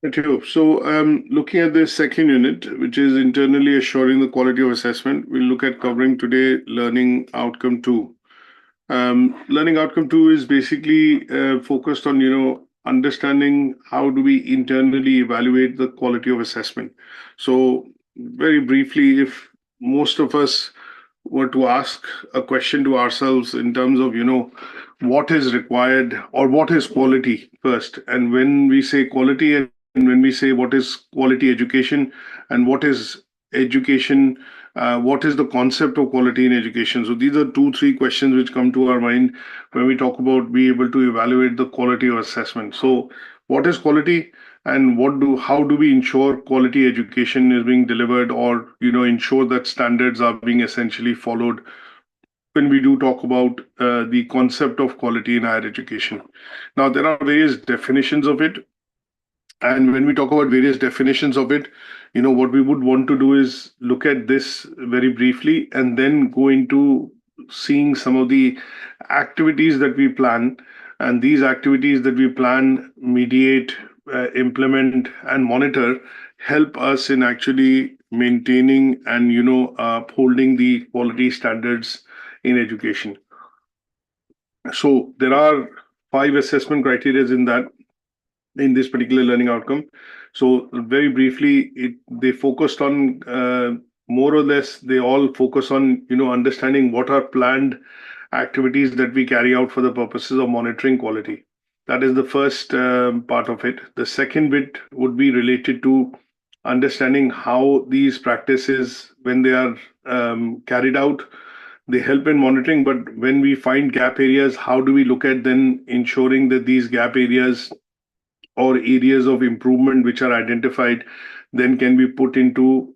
Thank you. So, looking at the second unit, which is internally assuring the quality of assessment, we'll look at covering today learning outcome two. Learning outcome two is basically focused on, understanding how do we internally evaluate the quality of assessment. So, very briefly, if most of us were to ask a question to ourselves in terms of, what is required or what is quality first, and when we say quality and when we say what is quality education and what is education, what is the concept of quality in education? So these are two, three questions which come to our mind when we talk about be able to evaluate the quality of assessment. So what is quality and how do we ensure quality education is being delivered or, ensure that standards are being essentially followed when we do talk about the concept of quality in higher education. Now, there are various definitions of it. And when we talk about various definitions of it, what we would want to do is look at this very briefly and then go into seeing some of the activities that we plan. And these activities that we plan, mediate, implement, and monitor help us in actually maintaining and, upholding the quality standards in education. So there are 5 assessment criteria in this particular learning outcome. So very briefly, they focused on more or less they all focus on understanding what are planned activities that we carry out for the purposes of monitoring quality. That is the first part of it. The second bit would be related to understanding how these practices, when they are carried out, they help in monitoring. But when we find gap areas, how do we look at then ensuring that these gap areas or areas of improvement which are identified then can be put into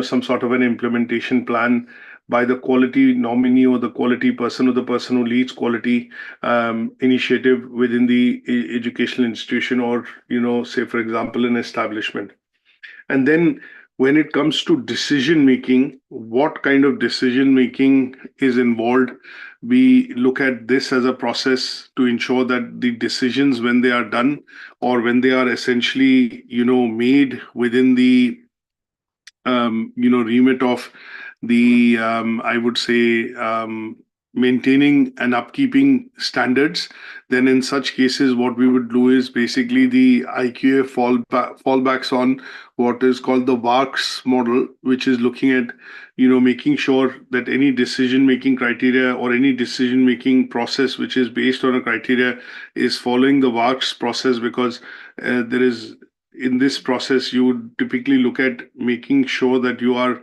some sort of an implementation plan by the quality nominee or the quality person or the person who leads quality initiative within the educational institution or say for example an establishment. And then when it comes to decision making, what kind of decision making is involved? We look at this as a process to ensure that the decisions, when they are done or when they are essentially, made within the, remit of the, I would say, maintaining and upkeeping standards, then in such cases, what we would do is basically the IQA fallbacks on what is called the WARCS model, which is looking at, making sure that any decision-making criteria or any decision-making process which is based on a criteria is following the WARCS process, because there is in this process, you would typically look at making sure that you are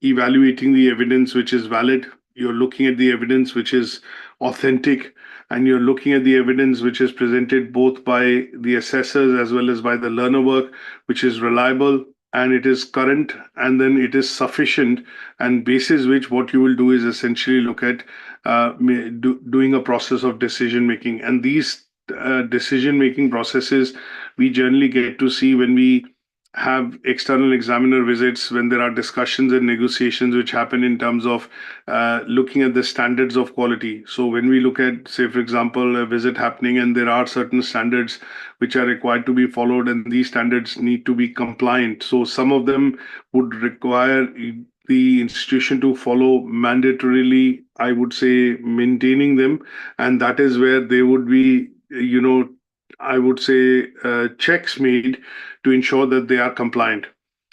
evaluating the evidence which is valid. You're looking at the evidence which is authentic, and you're looking at the evidence which is presented both by the assessors as well as by the learner work, which is reliable and it is current, and then it is sufficient, and basis which what you will do is essentially look at doing a process of decision making. And these decision making processes we generally get to see when we have external examiner visits, when there are discussions and negotiations which happen in terms of looking at the standards of quality. So when we look at, say, for example, a visit happening and there are certain standards which are required to be followed, and these standards need to be compliant. So some of them would require the institution to follow mandatorily, I would say, maintaining them. And that is where there would be, I would say, checks made to ensure that they are compliant.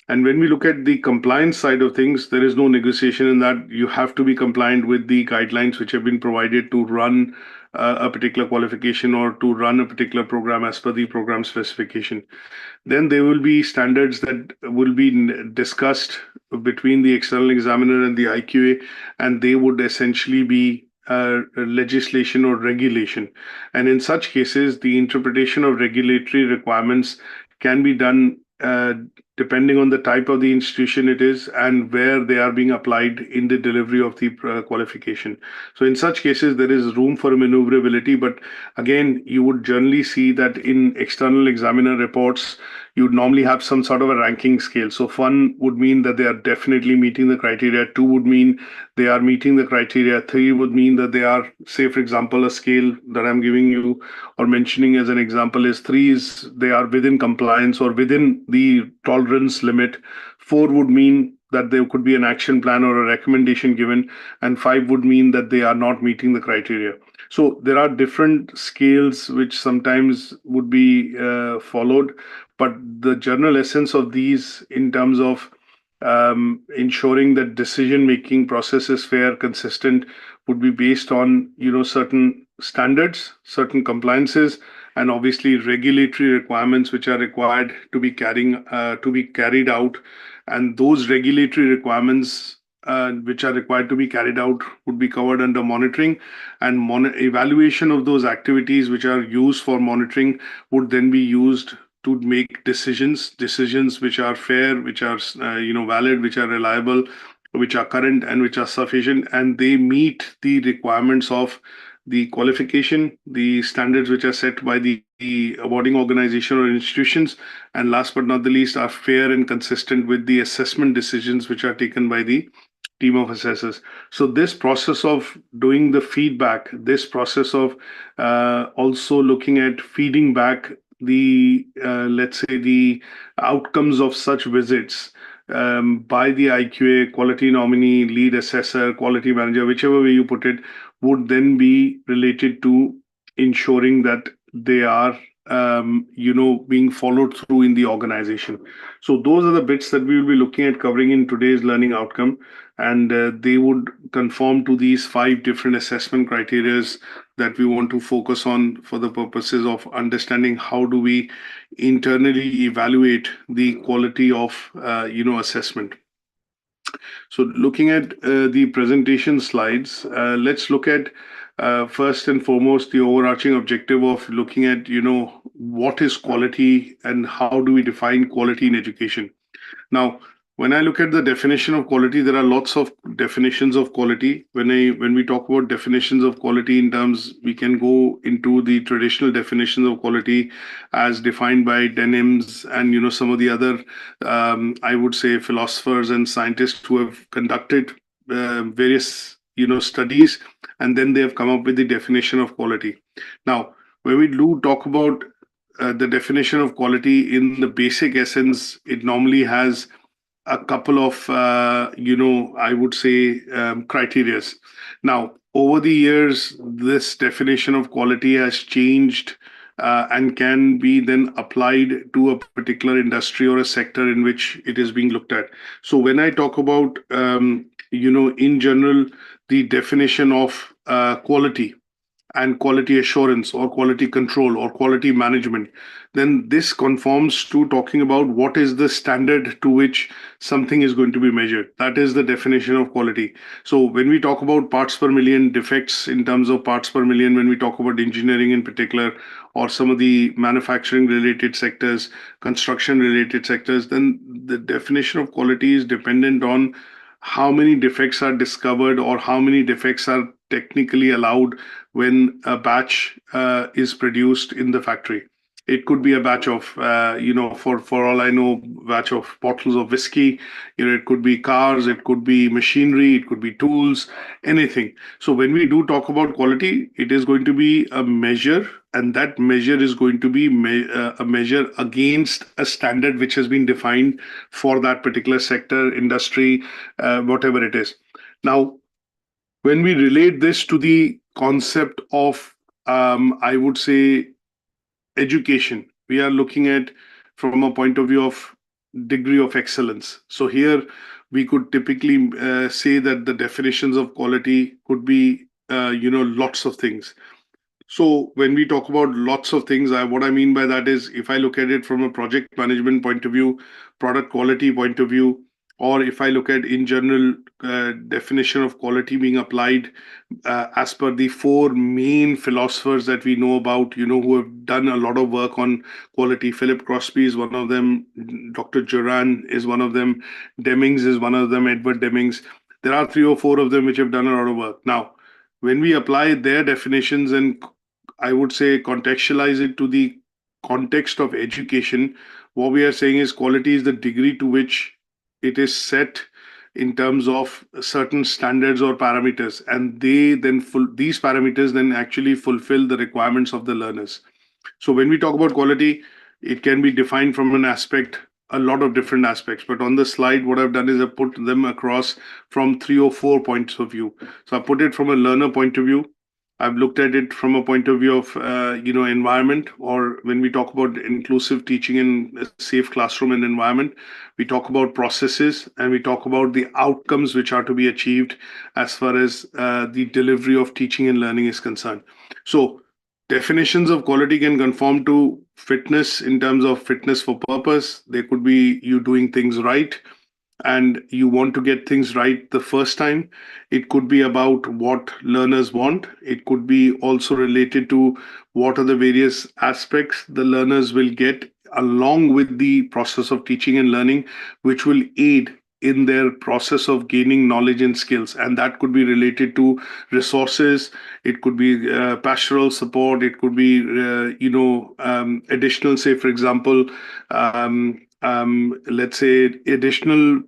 And when we look at the compliance side of things, there is no negotiation in that. You have to be compliant with the guidelines which have been provided to run a particular qualification or to run a particular program as per the program specification. Then there will be standards that will be discussed between the external examiner and the IQA, and they would essentially be legislation or regulation. And in such cases, the interpretation of regulatory requirements can be done depending on the type of the institution it is and where they are being applied in the delivery of the qualification. So in such cases, there is room for maneuverability. But again, you would generally see that in external examiner reports, you would normally have some sort of a ranking scale. So 1 would mean that they are definitely meeting the criteria. 2 would mean they are meeting the criteria. 3 would mean that they are, say, for example, a scale that I'm giving you or mentioning as an example is 3 is they are within compliance or within the tolerance limit. 4 would mean that there could be an action plan or a recommendation given, and 5 would mean that they are not meeting the criteria. So there are different scales which sometimes would be followed, but the general essence of these in terms of ensuring that decision-making process is fair, consistent, would be based on certain standards, certain compliances, and obviously regulatory requirements which are required to be carried out. And those regulatory requirements which are required to be carried out would be covered under monitoring, and evaluation of those activities which are used for monitoring would then be used to make decisions which are fair, which are valid, which are reliable, which are current, and which are sufficient, and they meet the requirements of the qualification, the standards which are set by the awarding organization or institutions, and last but not the least, are fair and consistent with the assessment decisions which are taken by the team of assessors. So this process of doing the feedback, this process of also looking at feeding back the let's say the outcomes of such visits by the IQA, quality nominee, lead assessor, quality manager, whichever way you put it, would then be related to ensuring that they are being followed through in the organization. So those are the bits that we will be looking at covering in today's learning outcome, and they would conform to these 5 different assessment criteria that we want to focus on for the purposes of understanding how do we internally evaluate the quality of assessment. So looking at the presentation slides, let's look at first and foremost the overarching objective of looking at what is quality and how do we define quality in education. Now, when I look at the definition of quality, there are lots of definitions of quality. When we talk about definitions of quality in terms, we can go into the traditional definitions of quality as defined by Denims and some of the other I would say philosophers and scientists who have conducted various studies, and then they have come up with the definition of quality. Now, when we do talk about the definition of quality in the basic essence, it normally has a couple of, I would say, criterias. Now, over the years, this definition of quality has changed and can be then applied to a particular industry or a sector in which it is being looked at. So when I talk about, in general, the definition of quality and quality assurance or quality control or quality management, then this conforms to talking about what is the standard to which something is going to be measured. That is the definition of quality. So when we talk about parts per million, defects in terms of parts per million, when we talk about engineering in particular, or some of the manufacturing related sectors, construction related sectors, then the definition of quality is dependent on how many defects are discovered or how many defects are technically allowed when a batch is produced in the factory. It could be a batch of, for all I know, batch of bottles of whiskey. It could be cars, it could be machinery, it could be tools, anything. So when we do talk about quality, it is going to be a measure, and that measure is going to be a measure against a standard which has been defined for that particular sector, industry, whatever it is. Now, when we relate this to the concept of, I would say, education, we are looking at from a point of view of degree of excellence. So here we could typically say that the definitions of quality could be, lots of things. So when we talk about lots of things, what I mean by that is if I look at it from a project management point of view, product quality point of view, or if I look at in general definition of quality being applied as per the 4 main philosophers that we know about, who have done a lot of work on quality. Philip Crosby is one of them. Dr. Juran is one of them. Demings is one of them. Edward Demings. There are 3 or 4 of them which have done a lot of work. Now, when we apply their definitions and I would say contextualize it to the context of education, What we are saying is quality is the degree to which it is set in terms of certain standards or parameters, and these parameters then actually fulfill the requirements of the learners. So when we talk about quality, it can be defined from a lot of different aspects. But on the slide, what I've done is I've put them across from 3 or 4 points of view. So I put it from a learner point of view. I've looked at it from a point of view of environment, or when we talk about inclusive teaching in a safe classroom and environment, we talk about processes and we talk about the outcomes which are to be achieved as far as the delivery of teaching and learning is concerned. So definitions of quality can conform to fitness in terms of fitness for purpose. There could be you doing things right and you want to get things right the first time. It could be about what learners want. It could be also related to what are the various aspects the learners will get along with the process of teaching and learning, which will aid in their process of gaining knowledge and skills. And that could be related to resources. It could be pastoral support. It could be, additional, say, for example, let's say additional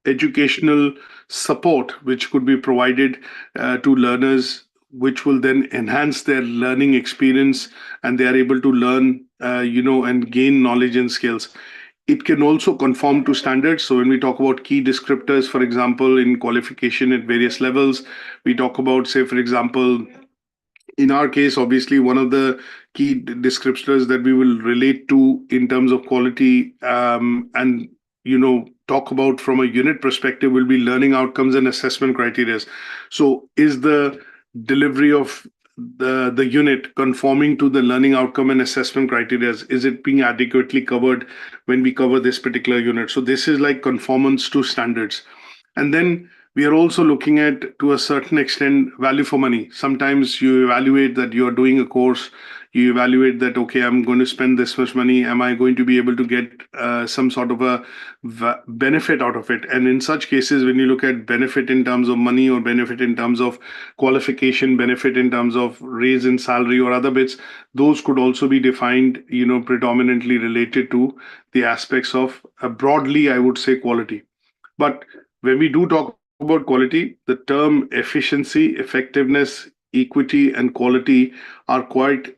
educational support which could be provided to learners, which will then enhance their learning experience and they are able to learn and gain knowledge and skills. It can also conform to standards. So when we talk about key descriptors, for example, in qualification at various levels, we talk about, say, for example, in our case, obviously, one of the key descriptors that we will relate to in terms of quality, and talk about from a unit perspective, will be learning outcomes and assessment criteria. So is the delivery of the unit conforming to the learning outcome and assessment criteria? Is it being adequately covered when we cover this particular unit? So this is like conformance to standards. And then we are also looking at, to a certain extent, value for money. Sometimes you evaluate that you are doing a course, you evaluate that, okay, I'm going to spend this much money. Am I going to be able to get some sort of a benefit out of it? And in such cases, when you look at benefit in terms of money or benefit in terms of qualification, benefit in terms of raise in salary or other bits, those could also be defined, predominantly related to the aspects of, broadly, I would say, quality. But when we do talk about quality, the term efficiency, effectiveness, equity, and quality are quite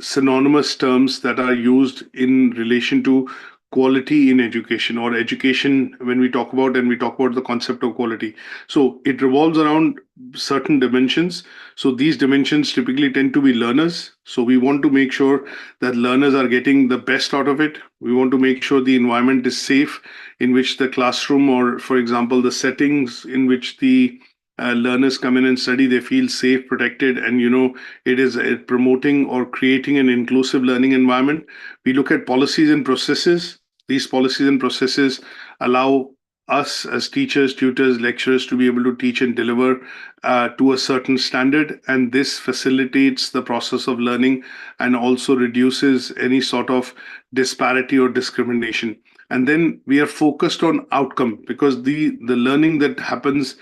synonymous terms that are used in relation to quality in education, or education when we talk about, and we talk about the concept of quality. So it revolves around certain dimensions. So these dimensions typically tend to be learners. So we want to make sure that learners are getting the best out of it. We want to make sure the environment is safe in which the classroom, or for example, the settings in which the learners come in and study, they feel safe, protected, and it is promoting or creating an inclusive learning environment. We look at policies and processes. These policies and processes allow us as teachers, tutors, lecturers to be able to teach and deliver to a certain standard, and this facilitates the process of learning and also reduces any sort of disparity or discrimination. And then we are focused on outcome, because the learning that happens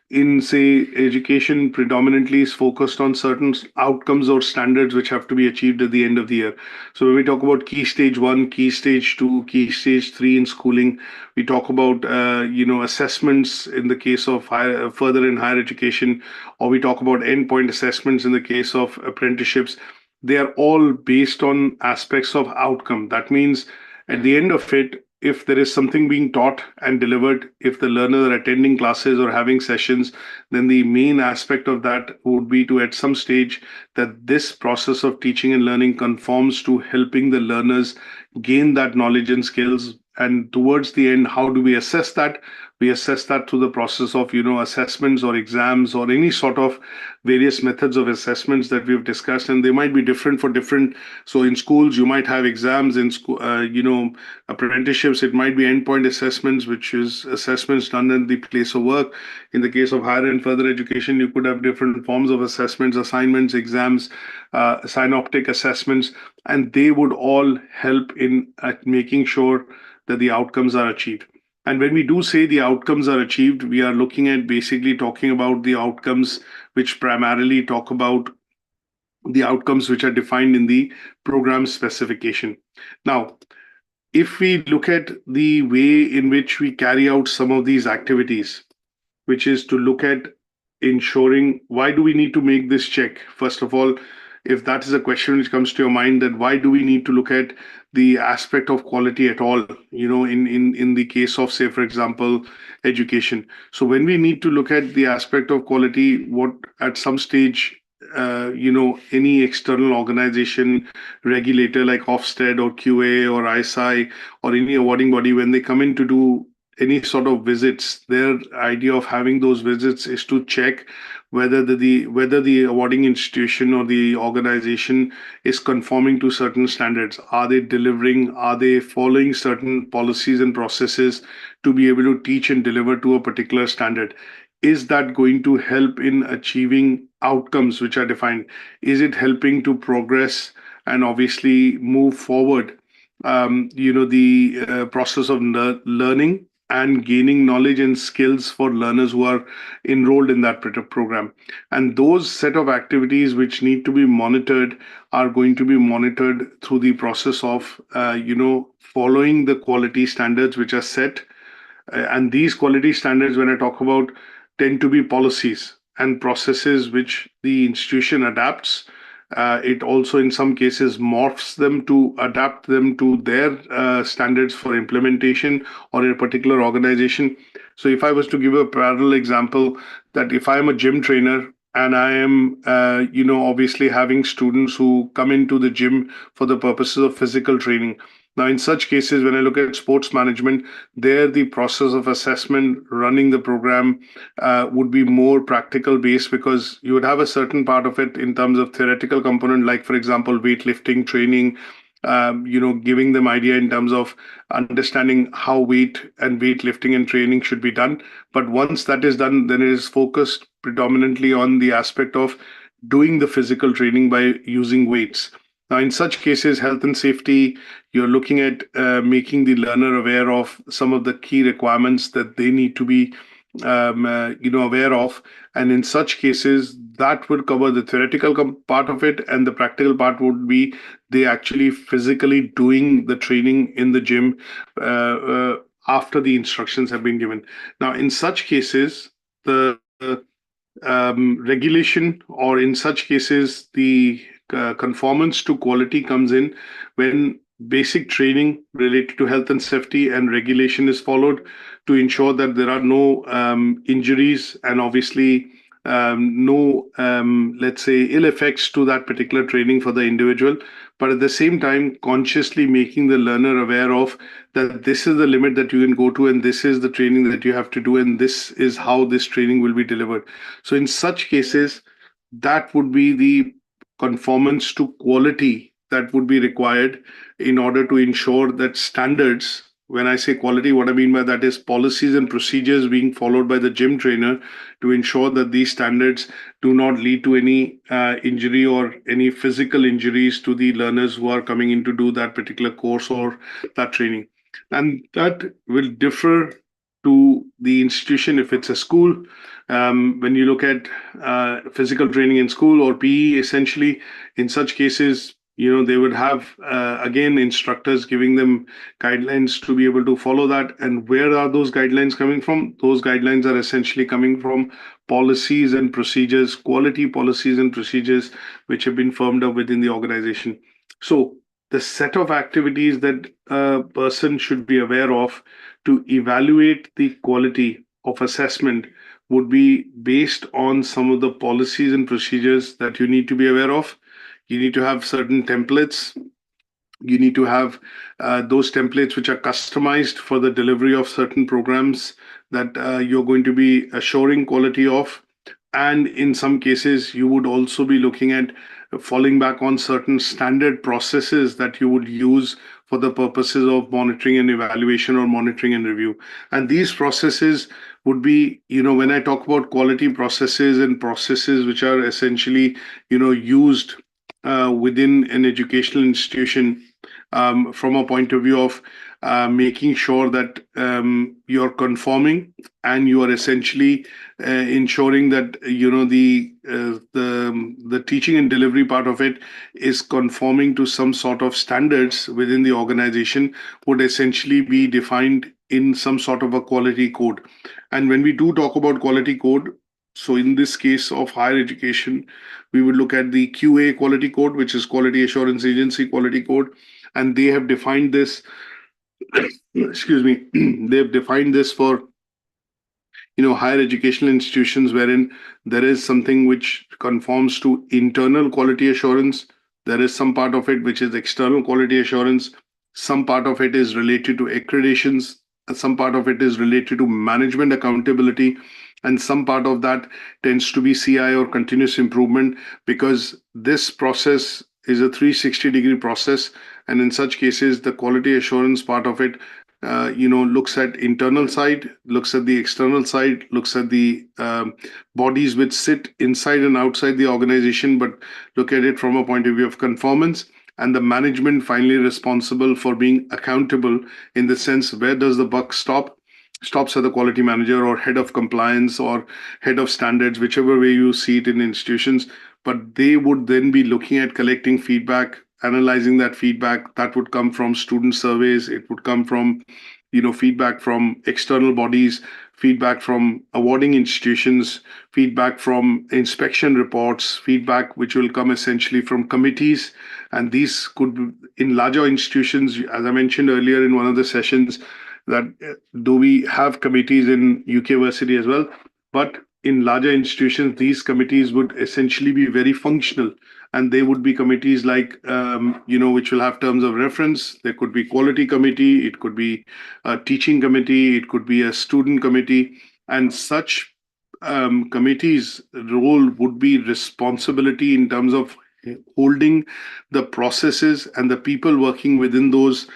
in, say, education predominantly is focused on certain outcomes or standards which have to be achieved at the end of the year. So when we talk about key stage 1, key stage 2, key stage 3 in schooling, we talk about assessments in the case of further and higher education, or we talk about endpoint assessments in the case of apprenticeships. They are all based on aspects of outcome. That means at the end of it, if there is something being taught and delivered, if the learners are attending classes or having sessions, then the main aspect of that would be to, at some stage, that this process of teaching and learning conforms to helping the learners gain that knowledge and skills. And towards the end, how do we assess that? We assess that through the process of, assessments or exams or any sort of various methods of assessments that we've discussed. And they might be different for different. So in schools, you might have exams. In school, apprenticeships, it might be endpoint assessments, which is assessments done in the place of work. In the case of higher and further education, you could have different forms of assessments, assignments, exams, synoptic assessments, and they would all help in making sure that the outcomes are achieved. And when we do say the outcomes are achieved, we are looking at basically talking about the outcomes which primarily talk about the outcomes which are defined in the program specification. Now, if we look at the way in which we carry out some of these activities, which is to look at ensuring why do we need to make this check? First of all, if that is a question which comes to your mind, that why do we need to look at the aspect of quality at all, in the case of, say, for example, education. So when we need to look at the aspect of quality, what at some stage, any external organization, regulator like Ofsted or QA or ISI or any awarding body, when they come in to do any sort of visits, their idea of having those visits is to check whether the awarding institution or the organization is conforming to certain standards. Are they delivering? Are they following certain policies and processes to be able to teach and deliver to a particular standard? Is that going to help in achieving outcomes which are defined? Is it helping to progress and obviously move forward? The process of learning and gaining knowledge and skills for learners who are enrolled in that program. And those set of activities which need to be monitored are going to be monitored through the process of, following the quality standards which are set. And these quality standards, when I talk about, tend to be policies and processes which the institution adapts. It also, in some cases, morphs them to adapt them to their standards for implementation or in a particular organization. So, if I was to give a parallel example, that if I am a gym trainer and I am, obviously having students who come into the gym for the purposes of physical training. Now, in such cases, when I look at sports management, there the process of assessment, running the program, would be more practical based, because you would have a certain part of it in terms of theoretical component, like, for example, weightlifting training, giving them idea in terms of understanding how weight and weightlifting and training should be done. But once that is done, then it is focused predominantly on the aspect of doing the physical training by using weights. Now, in such cases, health and safety, you're looking at making the learner aware of some of the key requirements that they need to be, aware of. And in such cases, that would cover the theoretical part of it, and the practical part would be they actually physically doing the training in the gym after the instructions have been given. Now, in such cases, the regulation, or in such cases, the conformance to quality comes in when basic training related to health and safety and regulation is followed to ensure that there are no injuries and obviously no, let's say, ill effects to that particular training for the individual. But at the same time, consciously making the learner aware of that this is the limit that you can go to, and this is the training that you have to do, and this is how this training will be delivered. So in such cases, that would be the conformance to quality that would be required in order to ensure that standards, when I say quality, what I mean by that is policies and procedures being followed by the gym trainer to ensure that these standards do not lead to any injury or any physical injuries to the learners who are coming in to do that particular course or that training. And that will differ to the institution. If it's a school, when you look at physical training in school or PE, essentially, in such cases, they would have, again, instructors giving them guidelines to be able to follow that. And where are those guidelines coming from? Those guidelines are essentially coming from policies and procedures, quality policies and procedures, which have been firmed up within the organization. So the set of activities that a person should be aware of to evaluate the quality of assessment would be based on some of the policies and procedures that you need to be aware of. You need to have certain templates. You need to have those templates which are customized for the delivery of certain programs that you're going to be assuring quality of. And in some cases, you would also be looking at falling back on certain standard processes that you would use for the purposes of monitoring and evaluation or monitoring and review. And these processes would be, when I talk about quality processes and processes which are essentially, used within an educational institution, from a point of view of making sure that you're conforming, and you are essentially ensuring that the teaching and delivery part of it is conforming to some sort of standards within the organization, would essentially be defined in some sort of a quality code. And when we do talk about quality code, so in this case of higher education, we would look at the QA quality code, which is Quality Assurance Agency quality code, and they have defined this. Excuse me. They have defined this for higher educational institutions, wherein there is something which conforms to internal quality assurance. There is some part of it which is external quality assurance. Some part of it is related to accreditations. Some part of it is related to management accountability. And some part of that tends to be CI, or continuous improvement, because this process is a 360-degree process. And in such cases, the quality assurance part of it looks at internal side, looks at the external side, looks at the bodies which sit inside and outside the organization, but look at it from a point of view of conformance, and the management finally responsible for being accountable, in the sense, where does the buck stop? Stops at the quality manager or head of compliance or head of standards, whichever way you see it in institutions. But they would then be looking at collecting feedback, analyzing that feedback. That would come from student surveys. It would come from feedback from external bodies, feedback from awarding institutions, feedback from inspection reports, feedback which will come essentially from committees. And these could be in larger institutions, as I mentioned earlier in one of the sessions, that do we have committees in UK Versity as well, but in larger institutions, these committees would essentially be very functional, and they would be committees like which will have terms of reference. There could be quality committee, it could be a teaching committee, it could be a student committee, and such committees' role would be responsibility in terms of holding the processes and the people working within those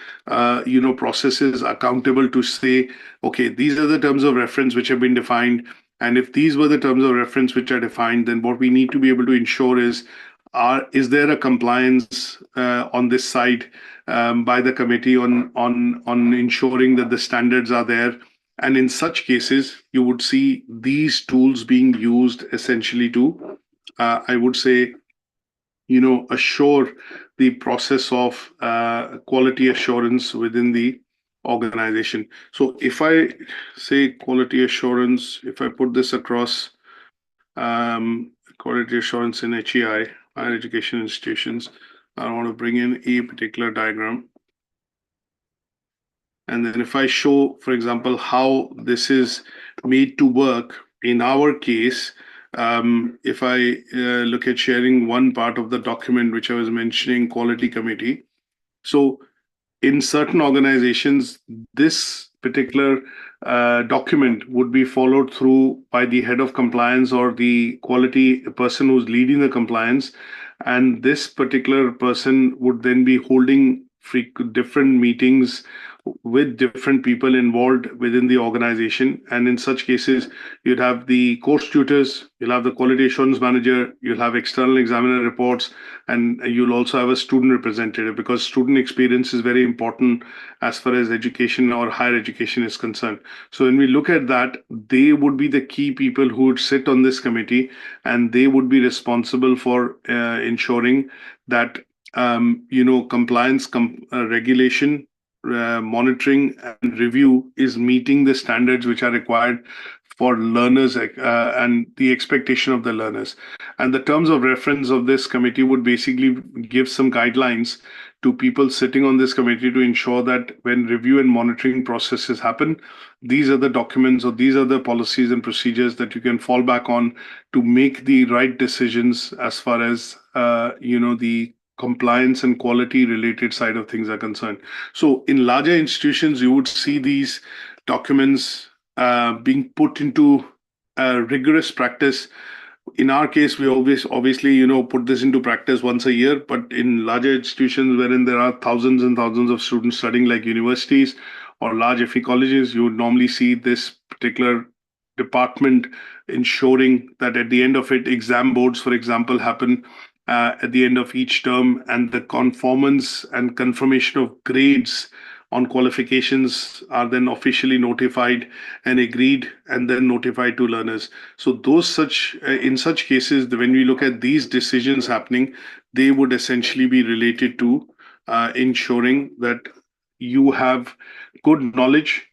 processes accountable, to say, okay, these are the terms of reference which have been defined, and if these were the terms of reference which are defined, then what we need to be able to ensure is there a compliance on this side by the committee on ensuring that the standards are there. And in such cases, you would see these tools being used essentially to, I would say, assure the process of quality assurance within the organization. So if I say quality assurance, if I put this across quality assurance in HEI, higher education institutions, I want to bring in a particular diagram. And then if I show, for example, how this is made to work in our case, if I look at sharing one part of the document, which I was mentioning, quality committee. So in certain organizations, this particular document would be followed through by the head of compliance or the quality person who's leading the compliance. And this particular person would then be holding different meetings with different people involved within the organization. And in such cases, you'd have the course tutors, you'll have the quality assurance manager, you'll have external examiner reports, and you'll also have a student representative, because student experience is very important as far as education or higher education is concerned. So when we look at that, they would be the key people who would sit on this committee, and they would be responsible for ensuring that compliance, regulation, monitoring and review is meeting the standards which are required for learners and the expectation of the learners. And the terms of reference of this committee would basically give some guidelines to people sitting on this committee to ensure that when review and monitoring processes happen, these are the documents or these are the policies and procedures that you can fall back on to make the right decisions as far as the compliance and quality related side of things are concerned. So in larger institutions, you would see these documents being put into rigorous practice. In our case, we obviously put this into practice once a year, but in larger institutions wherein there are thousands and thousands of students studying, like universities or large FE colleges, you would normally see this particular department ensuring that at the end of it, exam boards, for example, happen at the end of each term, and the conformance and confirmation of grades on qualifications are then officially notified and agreed and then notified to learners. So in such cases, when we look at these decisions happening, they would essentially be related to ensuring that you have good knowledge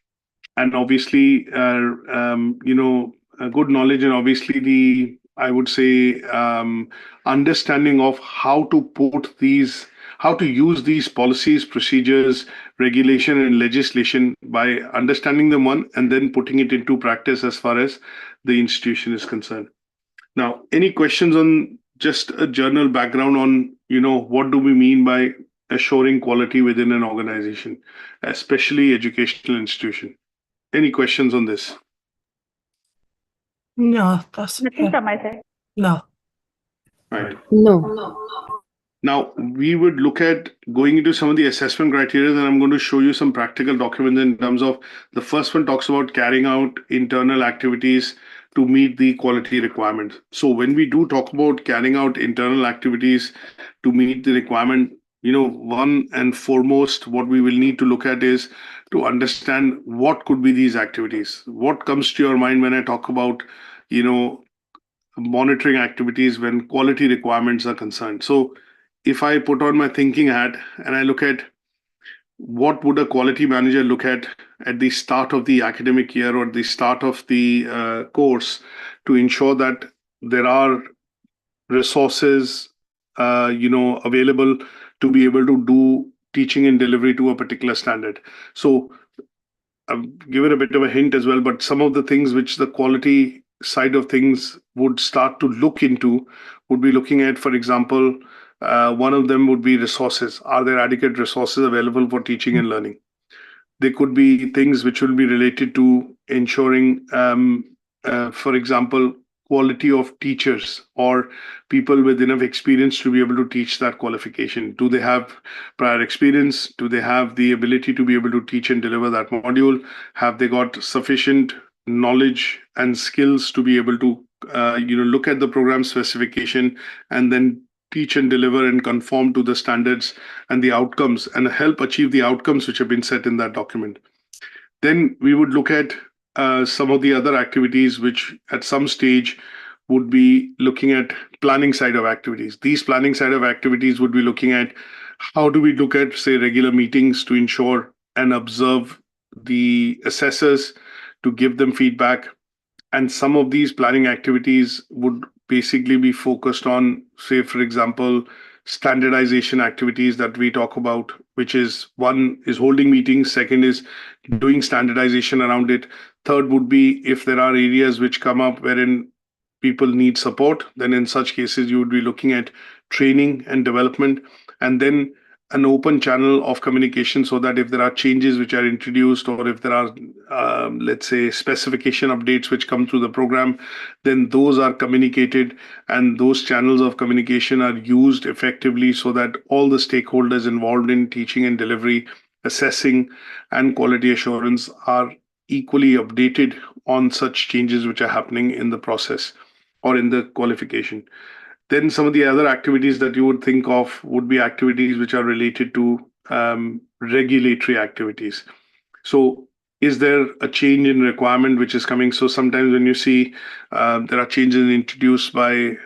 and obviously good knowledge and obviously the I would say understanding of how to use these policies, procedures, regulation and legislation by understanding them one and then putting it into practice as far as the institution is concerned. Now, any questions on just a general background on what do we mean by assuring quality within an organization, especially educational institution? Any questions on this? No, that's Nothing from my side. no. Right. No. Now, we would look at going into some of the assessment criteria, and I'm going to show you some practical documents in terms of the first one talks about carrying out internal activities to meet the quality requirements. So when we do talk about carrying out internal activities to meet the requirement, one and foremost, what we will need to look at is to understand what could be these activities. What comes to your mind when I talk about, monitoring activities when quality requirements are concerned? So if I put on my thinking hat and I look at what would a quality manager look at the start of the academic year or the start of the course to ensure that there are resources, available to be able to do teaching and delivery to a particular standard. So I've given a bit of a hint as well, but some of the things which the quality side of things would start to look into would be looking at, for example, one of them would be resources. Are there adequate resources available for teaching and learning? There could be things which will be related to ensuring, for example, quality of teachers or people with enough experience to be able to teach that qualification. Do they have prior experience? Do they have the ability to be able to teach and deliver that module? Have they got sufficient knowledge and skills to be able to look at the program specification and then teach and deliver and conform to the standards and the outcomes and help achieve the outcomes which have been set in that document? Then we would look at some of the other activities which at some stage would be looking at planning side of activities. These planning side of activities would be looking at how do we look at, say, regular meetings to ensure and observe the assessors to give them feedback. And some of these planning activities would basically be focused on, say, for example, standardization activities that we talk about, which is one is holding meetings, second is doing standardization around it. Third would be if there are areas which come up wherein people need support, then in such cases you would be looking at training and development, and then an open channel of communication so that if there are changes which are introduced or if there are, let's say, specification updates which come through the program, then those are communicated and those channels of communication are used effectively so that all the stakeholders involved in teaching and delivery, assessing and quality assurance are equally updated on such changes which are happening in the process or in the qualification. Then some of the other activities that you would think of would be activities which are related to regulatory activities. So is there a change in requirement which is coming? So sometimes when you see there are changes introduced by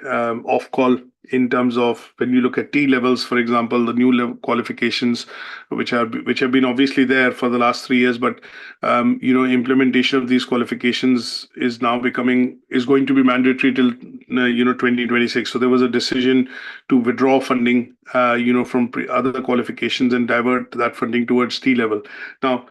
off-call in terms of when you look at T levels, for example, the new level qualifications which have been obviously there for the last 3 years, but implementation of these qualifications is going to be mandatory till 2026. So there was a decision to withdraw funding from other qualifications and divert that funding towards T level. Now,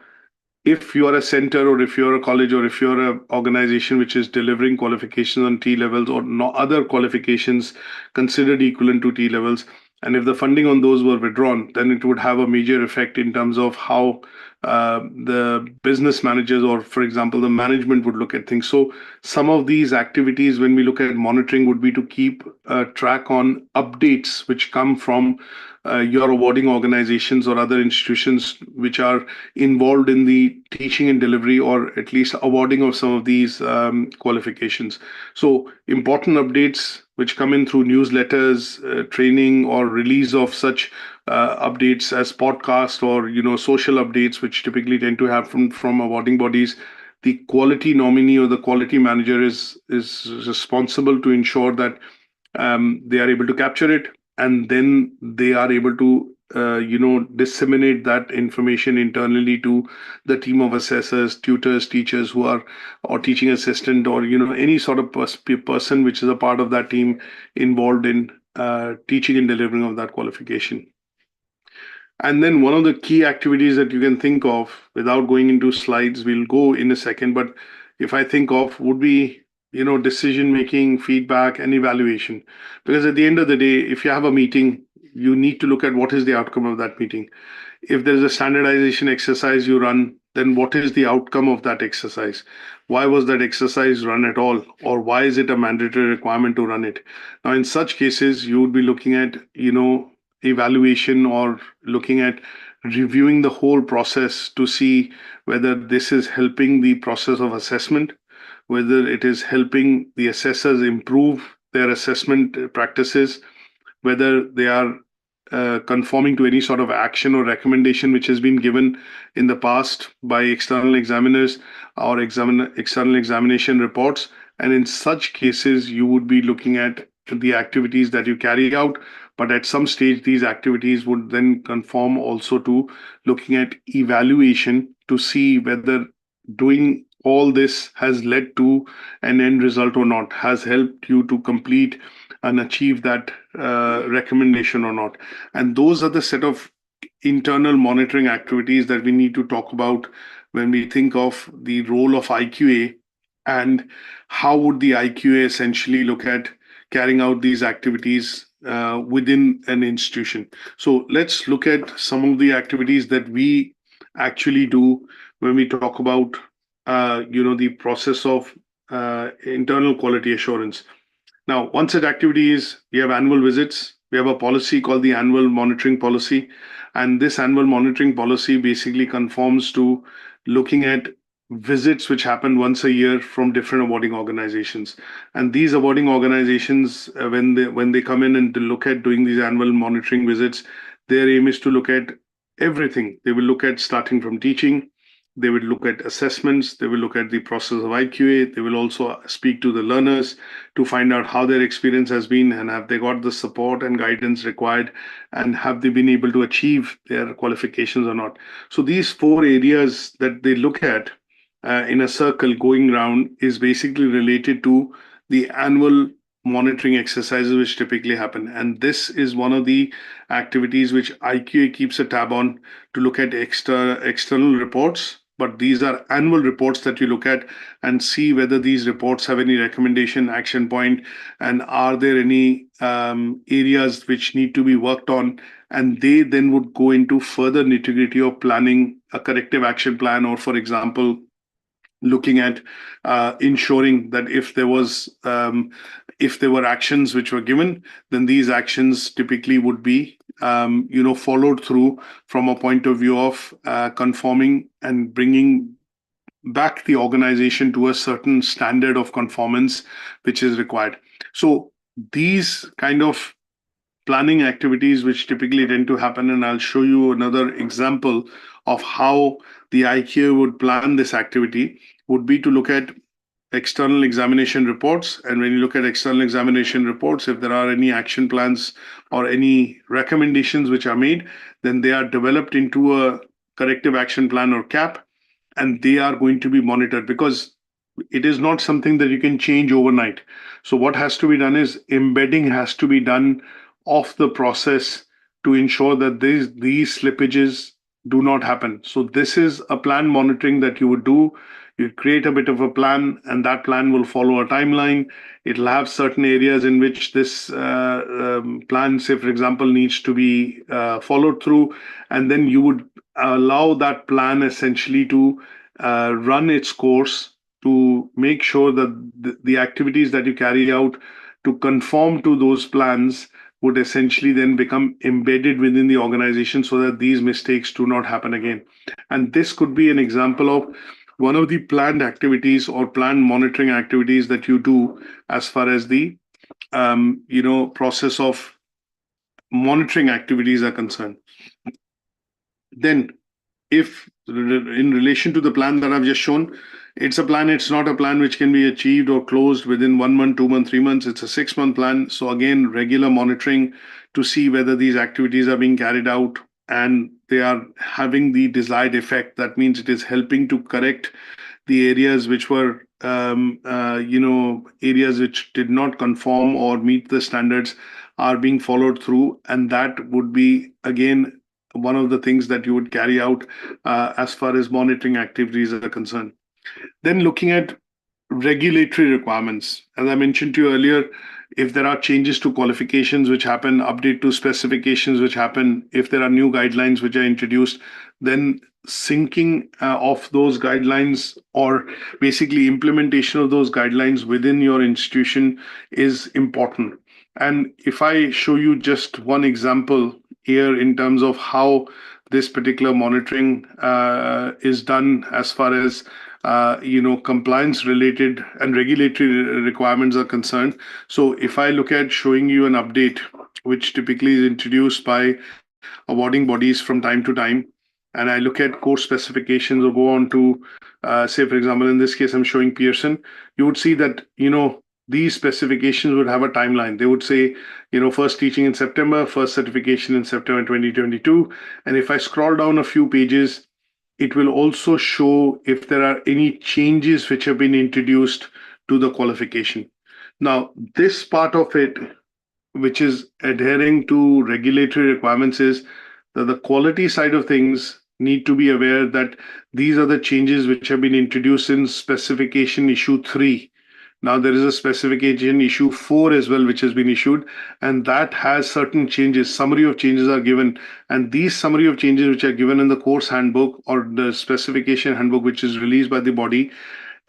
if you are a center or if you're a college or if you're an organization which is delivering qualifications on T levels or no other qualifications considered equivalent to T levels, and if the funding on those were withdrawn, then it would have a major effect in terms of how the business managers or, for example, the management would look at things. So some of these activities, when we look at monitoring, would be to keep track on updates which come from your awarding organizations or other institutions which are involved in the teaching and delivery or at least awarding of some of these qualifications. So important updates which come in through newsletters, training, or release of such updates as podcast or social updates, which typically tend to happen from awarding bodies, the quality nominee or the quality manager is responsible to ensure that they are able to capture it, and then they are able to disseminate that information internally to the team of assessors, tutors, teachers who are, or teaching assistant, or any sort of person which is a part of that team involved in teaching and delivering of that qualification. And then one of the key activities that you can think of, without going into slides, we'll go in a second, but if I think of, would be decision making, feedback, and evaluation. Because at the end of the day, if you have a meeting, you need to look at what is the outcome of that meeting. If there's a standardization exercise you run, then what is the outcome of that exercise? Why was that exercise run at all? Or why is it a mandatory requirement to run it? Now, in such cases, you would be looking at, evaluation, or looking at reviewing the whole process to see whether this is helping the process of assessment, whether it is helping the assessors improve their assessment practices, whether they are conforming to any sort of action or recommendation which has been given in the past by external examiners or external examination reports. And in such cases, you would be looking at the activities that you carry out. But at some stage, these activities would then conform also to looking at evaluation to see whether doing all this has led to an end result or not, has helped you to complete and achieve that recommendation or not. And those are the set of internal monitoring activities that we need to talk about when we think of the role of IQA, and how would the IQA essentially look at carrying out these activities within an institution. So let's look at some of the activities that we actually do when we talk about the process of internal quality assurance. Now, one such activity is we have annual visits. We have a policy called the annual monitoring policy. And this annual monitoring policy basically conforms to looking at visits which happen once a year from different awarding organizations. And these awarding organizations, when they come in and look at doing these annual monitoring visits, their aim is to look at everything. They will look at starting from teaching. They will look at assessments. They will look at the process of IQA. They will also speak to the learners to find out how their experience has been, and have they got the support and guidance required, and have they been able to achieve their qualifications or not. So these 4 areas that they look at in a circle going round is basically related to the annual monitoring exercises which typically happen. And this is one of the activities which IQA keeps a tab on, to look at external reports. But these are annual reports that you look at and see whether these reports have any recommendation, action point, and are there any areas which need to be worked on. And they then would go into further nitty-gritty of planning a corrective action plan, or, for example, looking at ensuring that if there were actions which were given, then these actions typically would be followed through from a point of view of conforming and bringing back the organization to a certain standard of conformance which is required. So these kind of planning activities which typically tend to happen, and I'll show you another example of how the IQA would plan this activity, would be to look at external examination reports. And when you look at external examination reports, if there are any action plans or any recommendations which are made, then they are developed into a corrective action plan or CAP, and they are going to be monitored, because it is not something that you can change overnight. So what has to be done is embedding has to be done of the process to ensure that these slippages do not happen. So this is a plan monitoring that you would do. You create a bit of a plan, and that plan will follow a timeline. It'll have certain areas in which this plan, say, for example, needs to be followed through. And then you would allow that plan essentially to run its course, to make sure that the activities that you carry out to conform to those plans would essentially then become embedded within the organization, so that these mistakes do not happen again. And this could be an example of one of the planned activities or planned monitoring activities that you do as far as the process of monitoring activities are concerned. Then, if in relation to the plan that I've just shown, it's a plan, it's not a plan which can be achieved or closed within 1 month, 2 months, 3 months. It's a 6-month plan. So again, regular monitoring to see whether these activities are being carried out and they are having the desired effect. That means it is helping to correct the areas which were areas which did not conform or meet the standards are being followed through, and that would be again one of the things that you would carry out as far as monitoring activities are concerned. Then looking at regulatory requirements, as I mentioned to you earlier, if there are changes to qualifications which happen, update to specifications which happen, if there are new guidelines which are introduced, then syncing of those guidelines or basically implementation of those guidelines within your institution is important. And if I show you just one example here in terms of how this particular monitoring is done as far as compliance related and regulatory requirements are concerned. So if I look at showing you an update, which typically is introduced by awarding bodies from time to time, and I look at course specifications or go on to, say, for example, in this case, I'm showing Pearson, you would see that, these specifications would have a timeline. They would say, first teaching in September, first certification in September 2022. And if I scroll down a few pages, it will also show if there are any changes which have been introduced to the qualification. Now, this part of it, which is adhering to regulatory requirements, is that the quality side of things need to be aware that these are the changes which have been introduced in specification issue 3. Now there is a specification issue 4 as well, which has been issued, and that has certain changes. Summary of changes are given, and these summary of changes which are given in the course handbook or the specification handbook, which is released by the body,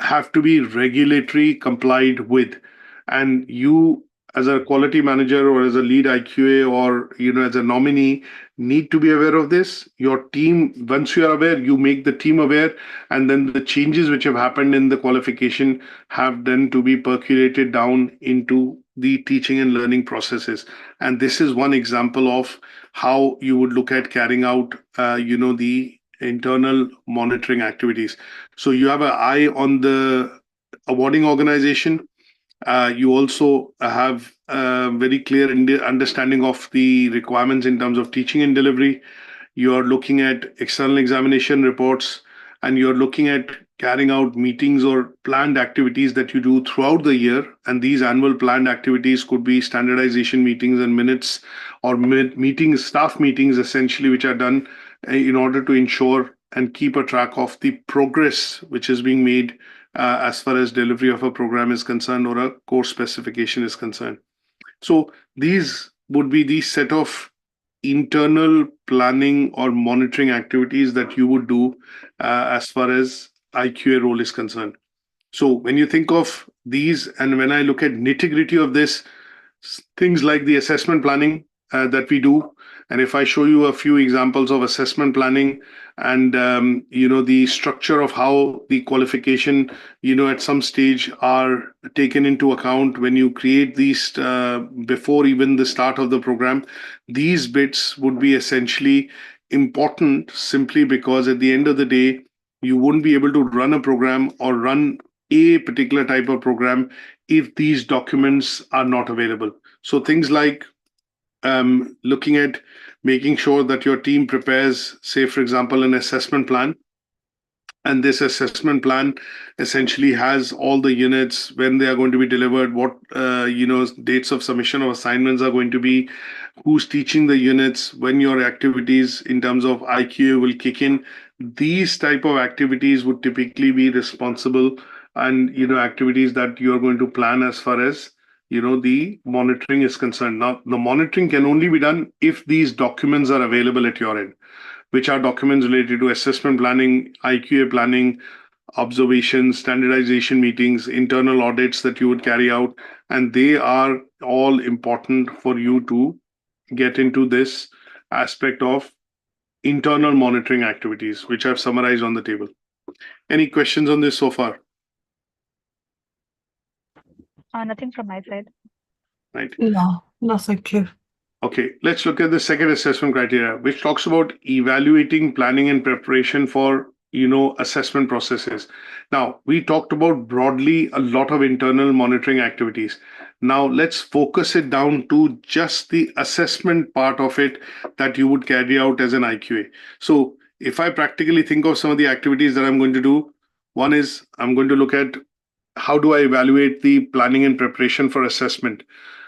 have to be regulatory complied with. And you, as a quality manager or as a lead IQA or as a nominee, need to be aware of this. Your team, once you are aware, you make the team aware, and then the changes which have happened in the qualification have then to be percolated down into the teaching and learning processes. And this is one example of how you would look at carrying out the internal monitoring activities. So you have an eye on the awarding organization. You also have a very clear understanding of the requirements in terms of teaching and delivery. You are looking at external examination reports, and you're looking at carrying out meetings or planned activities that you do throughout the year. And these annual planned activities could be standardization meetings and minutes or meetings, staff meetings, essentially, which are done in order to ensure and keep a track of the progress which is being made as far as delivery of a program is concerned or a course specification is concerned. So these would be the set of internal planning or monitoring activities that you would do as far as IQA role is concerned. So when you think of these, and when I look at nitty-gritty of this, things like the assessment planning that we do, and if I show you a few examples of assessment planning and the structure of how the qualification at some stage are taken into account when you create these before even the start of the program, these bits would be essentially important simply because at the end of the day you wouldn't be able to run a program or run a particular type of program if these documents are not available. So things like looking at making sure that your team prepares, say, for example, an assessment plan. And this assessment plan essentially has all the units, when they are going to be delivered, what dates of submission of assignments are going to be, who's teaching the units, when your activities in terms of IQA will kick in. These type of activities would typically be responsible and activities that you're going to plan as far as the monitoring is concerned. Now, the monitoring can only be done if these documents are available at your end, which are documents related to assessment planning, IQA planning, observations, standardization meetings, internal audits that you would carry out. And they are all important for you to get into this aspect of internal monitoring activities, which I've summarized on the table. Any questions on this so far? Nothing from my side. right? No, nothing clear. Okay, let's look at the second assessment criteria, which talks about evaluating, planning, and preparation for assessment processes. Now, we talked about broadly a lot of internal monitoring activities. Now, let's focus it down to just the assessment part of it that you would carry out as an IQA. So, if I practically think of some of the activities that I'm going to do, one is I'm going to look at how do I evaluate the planning and preparation for assessment.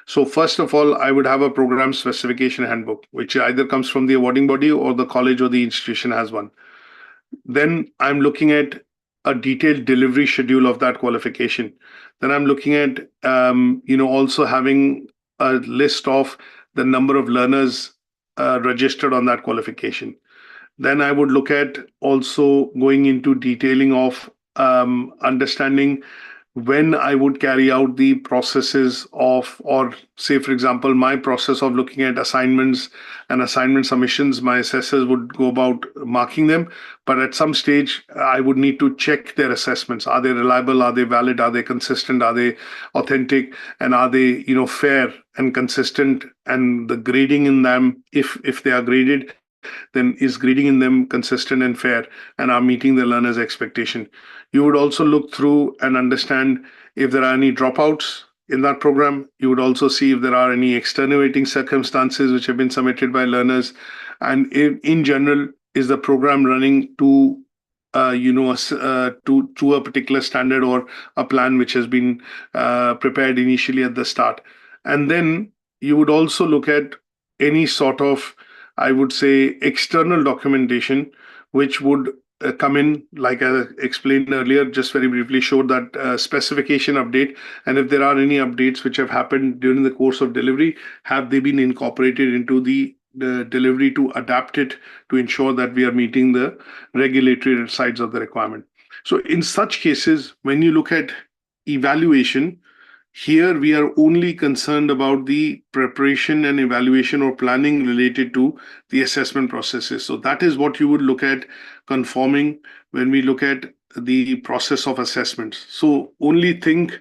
So first of all, I would have a program specification handbook, which either comes from the awarding body or the college or the institution has one. Then I'm looking at a detailed delivery schedule of that qualification. Then I'm looking at also having a list of the number of learners registered on that qualification. Then I would look at also going into detailing of understanding when I would carry out the processes of, or say, for example, my process of looking at assignments and assignment submissions, my assessors would go about marking them. But at some stage, I would need to check their assessments. Are they reliable? Are they valid? Are they consistent? Are they authentic? And are they, fair and consistent? And the grading in them, if they are graded, then is grading in them consistent and fair and are meeting the learner's expectation. You would also look through and understand if there are any dropouts in that program. You would also see if there are any extenuating circumstances which have been submitted by learners. And in general, is the program running to to a particular standard or a plan which has been prepared initially at the start. And then you would also look at any sort of, I would say, external documentation, which would come in, like I explained earlier, just very briefly, showed that specification update. And if there are any updates which have happened during the course of delivery, have they been incorporated into the delivery to adapt it to ensure that we are meeting the regulatory sides of the requirement. So in such cases, when you look at evaluation, here we are only concerned about the preparation and evaluation or planning related to the assessment processes. So that is what you would look at conforming when we look at the process of assessments. So only think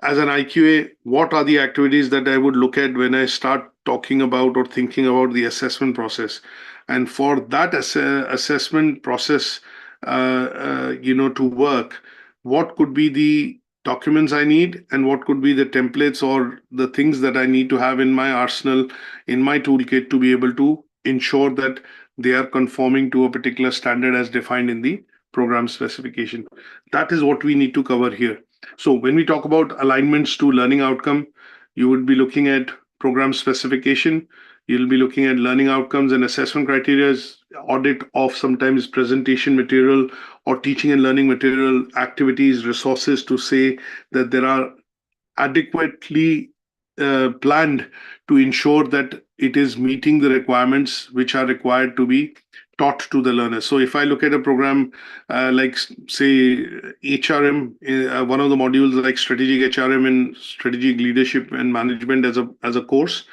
as an IQA, what are the activities that I would look at when I start talking about or thinking about the assessment process? And for that assessment process, to work, what could be the documents I need and what could be the templates or the things that I need to have in my arsenal, in my toolkit to be able to ensure that they are conforming to a particular standard as defined in the program specification. That is what we need to cover here. So when we talk about alignments to learning outcome, you would be looking at program specification, you'll be looking at learning outcomes and assessment criteria, audit of sometimes presentation material or teaching and learning material activities, resources to say that there are adequately planned to ensure that it is meeting the requirements which are required to be taught to the learners. So if I look at a program like say HRM, one of the modules like strategic HRM and strategic leadership and management as a course,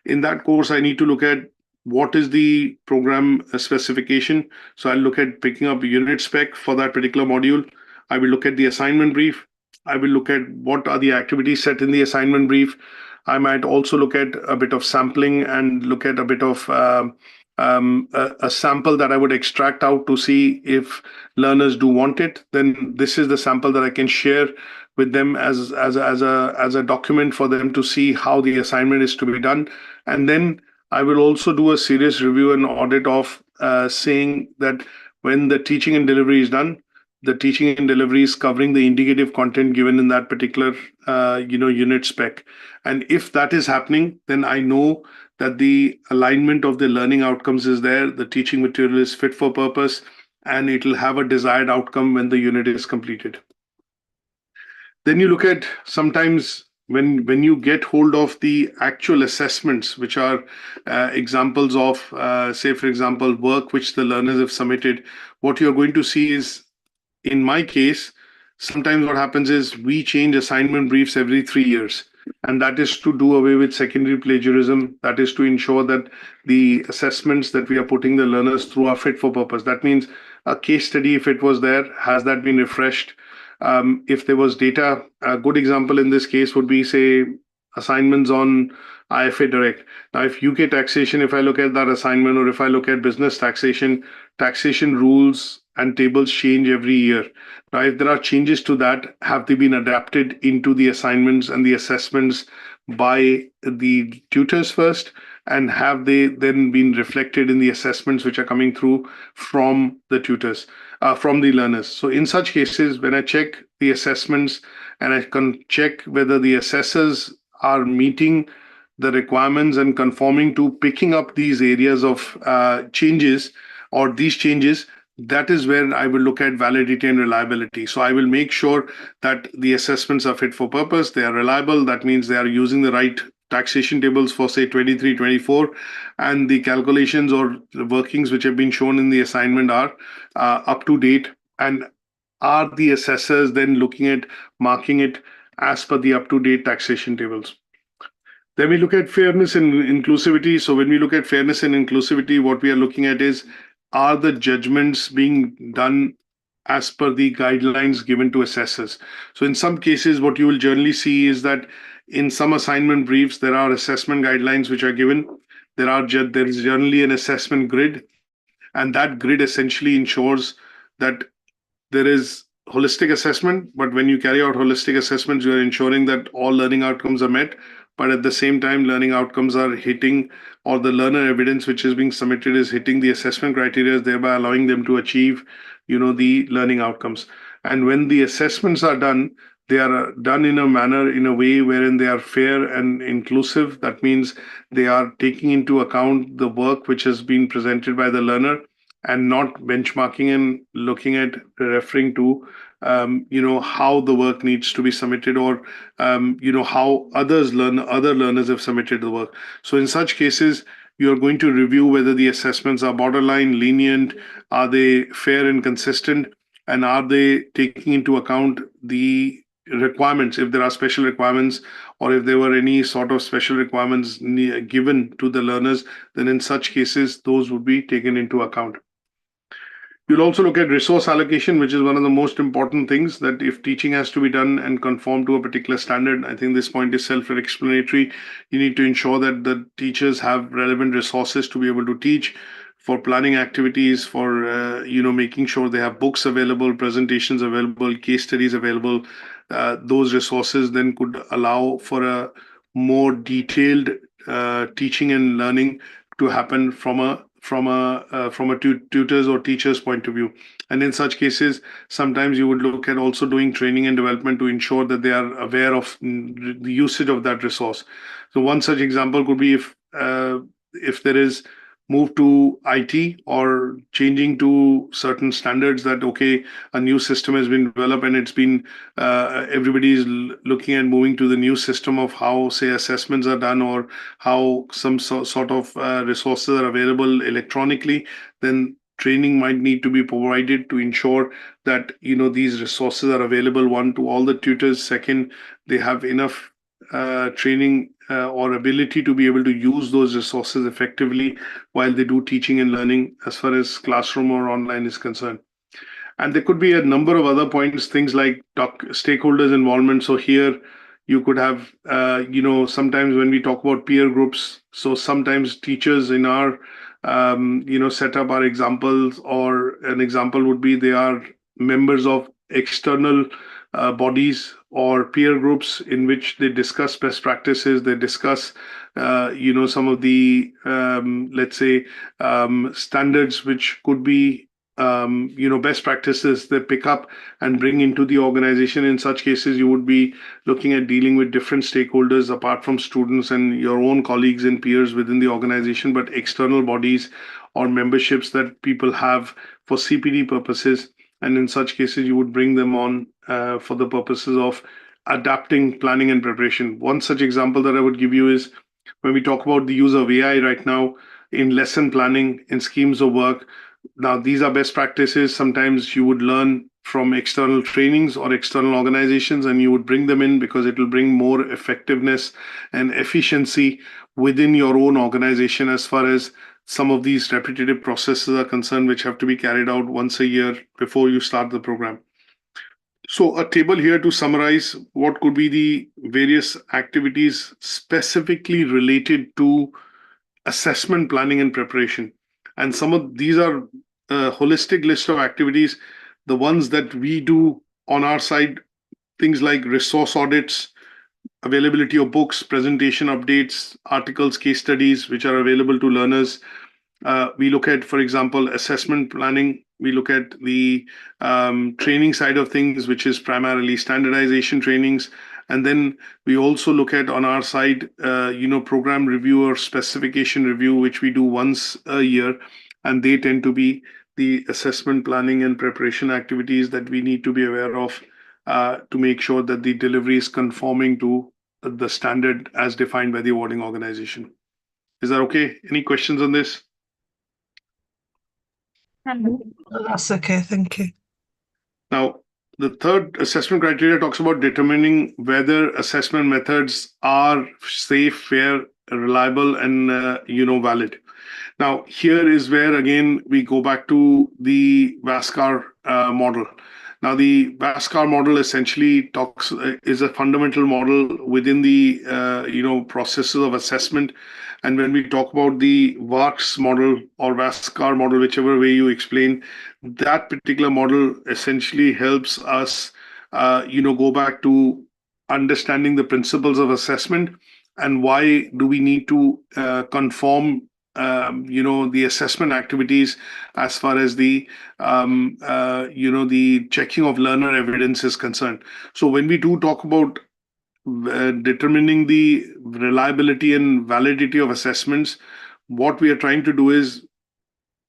in that course I need to look at what is the program specification. So I'll look at picking up unit spec for that particular module. I will look at the assignment brief. I will look at what are the activities set in the assignment brief. I might also look at a bit of sampling and look at a bit of a sample that I would extract out to see if learners do want it. Then this is the sample that I can share with them as a document for them to see how the assignment is to be done. And then I will also do a serious review and audit of saying that when the teaching and delivery is done, the teaching and delivery is covering the indicative content given in that particular unit spec. And if that is happening, then I know that the alignment of the learning outcomes is there, the teaching material is fit for purpose, and it will have a desired outcome when the unit is completed. Then you look at sometimes when you get hold of the actual assessments, which are examples of, say, for example, work which the learners have submitted, what you're going to see is, in my case, sometimes what happens is we change assignment briefs every 3 years. And that is to do away with secondary plagiarism. That is to ensure that the assessments that we are putting the learners through are fit for purpose. That means a case study, if it was there, has that been refreshed? If there was data, a good example in this case would be, say, assignments on IFA Direct. Now, if UK taxation, if I look at that assignment, or if I look at business taxation, taxation rules and tables change every year. Now, if there are changes to that, have they been adapted into the assignments and the assessments by the tutors first? And have they then been reflected in the assessments which are coming through from the tutors, from the learners? So in such cases, when I check the assessments and I can check whether the assessors are meeting the requirements and conforming to picking up these areas of changes or these changes, that is where I will look at validity and reliability. So I will make sure that the assessments are fit for purpose, they are reliable. That means they are using the right taxation tables for say 23, 24, and the calculations or the workings which have been shown in the assignment are up to date, and are the assessors then looking at marking it as per the up to date taxation tables. Then we look at fairness and inclusivity. So when we look at fairness and inclusivity, what we are looking at is, are the judgments being done as per the guidelines given to assessors? So in some cases, what you will generally see is that in some assignment briefs, there are assessment guidelines which are given. There is generally an assessment grid, and that grid essentially ensures that there is holistic assessment, but when you carry out holistic assessments, you are ensuring that all learning outcomes are met, but at the same time, learning outcomes are hitting, or the learner evidence which is being submitted is hitting the assessment criteria, thereby allowing them to achieve, the learning outcomes. And when the assessments are done, they are done in a manner, in a way wherein they are fair and inclusive. That means they are taking into account the work which has been presented by the learner, and not benchmarking and looking at referring to how the work needs to be submitted, or how other learners have submitted the work. So in such cases, you're going to review whether the assessments are borderline, lenient, are they fair and consistent, and are they taking into account the requirements, if there are special requirements, or if there were any sort of special requirements given to the learners, then in such cases, those would be taken into account. You'll also look at resource allocation, which is one of the most important things, that if teaching has to be done and conform to a particular standard, I think this point is self-explanatory. You need to ensure that the teachers have relevant resources to be able to teach, for planning activities, for making sure they have books available, presentations available, case studies available. Those resources then could allow for a more detailed teaching and learning to happen from a tutor's or teacher's point of view. And in such cases, sometimes you would look at also doing training and development to ensure that they are aware of the usage of that resource. So one such example could be if there is move to IT, or changing to certain standards, that okay, a new system has been developed and it's been everybody is looking at moving to the new system of how, say, assessments are done, or how some sort of resources are available electronically. Then training might need to be provided to ensure that these resources are available, one, to all the tutors, second, they have enough training or ability to be able to use those resources effectively while they do teaching and learning, as far as classroom or online is concerned. And there could be a number of other points, things like stakeholders involvement. So here you could have, sometimes when we talk about peer groups, so sometimes teachers in our, setup are examples, or an example would be they are members of external bodies or peer groups in which they discuss best practices, they discuss, some of the, let's say, standards which could be best practices they pick up and bring into the organization. In such cases, you would be looking at dealing with different stakeholders apart from students and your own colleagues and peers within the organization, but external bodies or memberships that people have for CPD purposes. And in such cases, you would bring them on for the purposes of adapting planning and preparation. One such example that I would give you is when we talk about the use of AI right now in lesson planning, in schemes of work. Now, these are best practices. Sometimes you would learn from external trainings or external organizations, and you would bring them in because it will bring more effectiveness and efficiency within your own organization, as far as some of these repetitive processes are concerned, which have to be carried out once a year before you start the program. So a table here to summarize what could be the various activities specifically related to assessment planning and preparation. And some of these are a holistic list of activities, the ones that we do on our side, things like resource audits, availability of books, presentation updates, articles, case studies, which are available to learners. We look at, for example, assessment planning. We look at the training side of things, which is primarily standardization trainings. And then we also look at on our side, program review or specification review, which we do once a year. And they tend to be the assessment planning and preparation activities that we need to be aware of to make sure that the delivery is conforming to the standard as defined by the awarding organization. Is that okay? Any questions on this? That's okay, thank you. Now, the third assessment criteria talks about determining whether assessment methods are safe, fair, reliable, and valid. Now, here is where again we go back to the VASCAR model. Now, the VASCAR model essentially is a fundamental model within the processes of assessment. And when we talk about the VARCS model or VASCAR model, whichever way you explain, that particular model essentially helps us, go back to understanding the principles of assessment and why do we need to conform the assessment activities as far as the the checking of learner evidence is concerned. So when we do talk about determining the reliability and validity of assessments, what we are trying to do is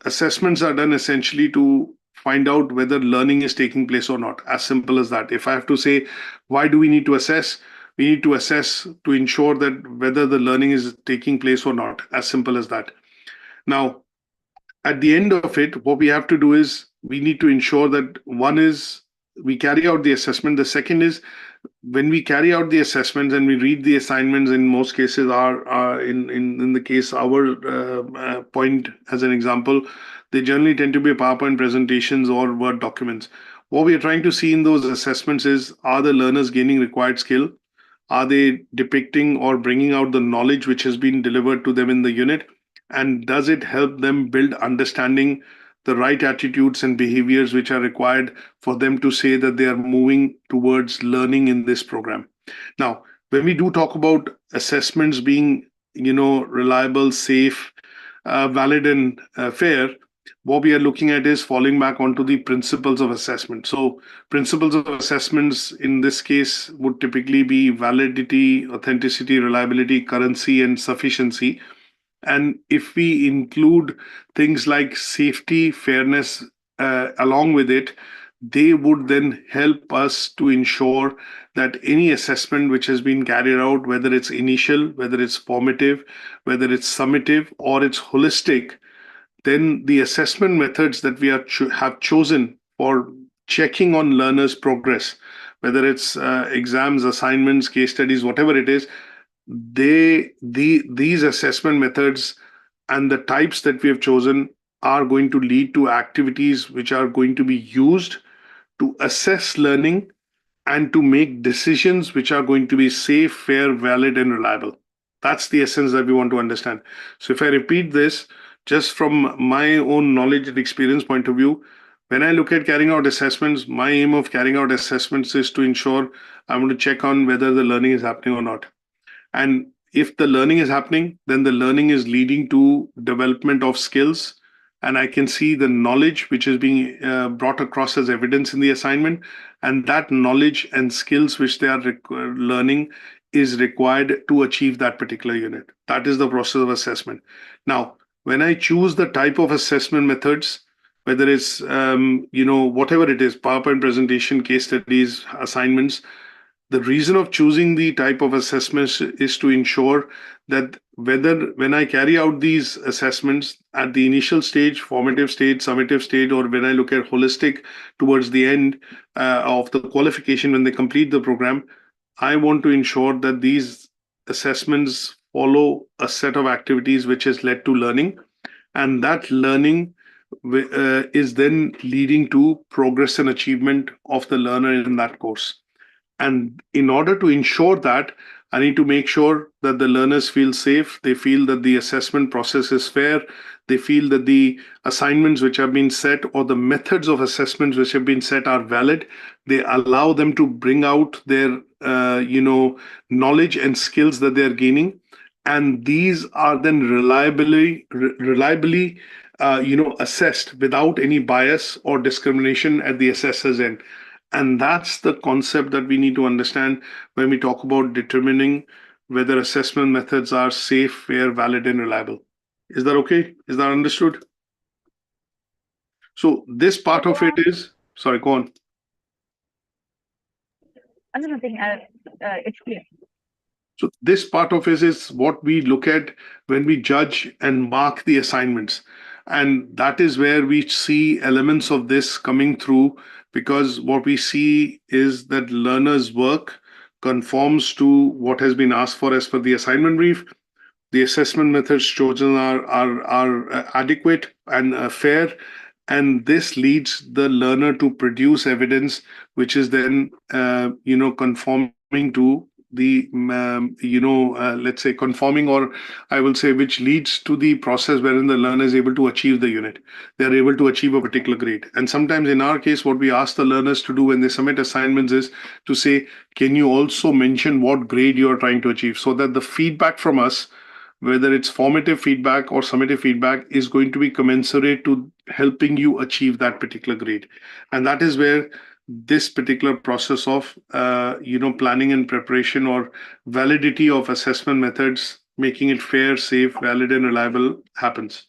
assessments are done essentially to find out whether learning is taking place or not. As simple as that. If I have to say, why do we need to assess? We need to assess to ensure that whether the learning is taking place or not. As simple as that. Now, at the end of it, what we have to do is we need to ensure that one is we carry out the assessment. The second is when we carry out the assessments and we read the assignments, in most cases are in the case our point as an example, they generally tend to be PowerPoint presentations or Word documents. What we are trying to see in those assessments is, are the learners gaining required skill? Are they depicting or bringing out the knowledge which has been delivered to them in the unit? And does it help them build understanding, the right attitudes and behaviors which are required for them to say that they are moving towards learning in this program? Now, when we do talk about assessments being, reliable, safe, valid, and fair, what we are looking at is falling back onto the principles of assessment. So principles of assessments in this case would typically be validity, authenticity, reliability, currency, and sufficiency. And if we include things like safety, fairness along with it, they would then help us to ensure that any assessment which has been carried out, whether it's initial, whether it's formative, whether it's summative, or it's holistic, then the assessment methods that we have chosen for checking on learners' progress, whether it's exams, assignments, case studies, whatever it is, these assessment methods and the types that we have chosen are going to lead to activities which are going to be used to assess learning and to make decisions which are going to be safe, fair, valid, and reliable. That's the essence that we want to understand. So if I repeat this, just from my own knowledge and experience point of view, when I look at carrying out assessments, my aim of carrying out assessments is to ensure I want to check on whether the learning is happening or not. And if the learning is happening, then the learning is leading to development of skills. And I can see the knowledge which is being brought across as evidence in the assignment. And that knowledge and skills which they are learning is required to achieve that particular unit. That is the process of assessment. Now, when I choose the type of assessment methods, whether it's, whatever it is, PowerPoint presentation, case studies, assignments, the reason of choosing the type of assessments is to ensure that whether when I carry out these assessments at the initial stage, formative stage, summative stage, or when I look at holistic towards the end of the qualification when they complete the program, I want to ensure that these assessments follow a set of activities which has led to learning, and that learning is then leading to progress and achievement of the learner in that course. And in order to ensure that, I need to make sure that the learners feel safe, they feel that the assessment process is fair, they feel that the assignments which have been set or the methods of assessments which have been set are valid. They allow them to bring out their knowledge and skills that they're gaining. And these are then reliably assessed without any bias or discrimination at the assessor's end. And that's the concept that we need to understand when we talk about determining whether assessment methods are safe, fair, valid, and reliable. Is that okay? Is that understood? So this part of it is, sorry, go on. Nothing. It's clear. So this part of it is what we look at when we judge and mark the assignments. And that is where we see elements of this coming through, because what we see is that learners' work conforms to what has been asked for as per the assignment brief. The assessment methods chosen are adequate and fair, and this leads the learner to produce evidence which is then conforming to the let's say conforming, or I will say which leads to the process wherein the learner is able to achieve the unit. They are able to achieve a particular grade. And sometimes in our case, what we ask the learners to do when they submit assignments is to say, can you also mention what grade you are trying to achieve, so that the feedback from us, whether it's formative feedback or summative feedback, is going to be commensurate to helping you achieve that particular grade. And that is where this particular process of planning and preparation or validity of assessment methods, making it fair, safe, valid, and reliable happens.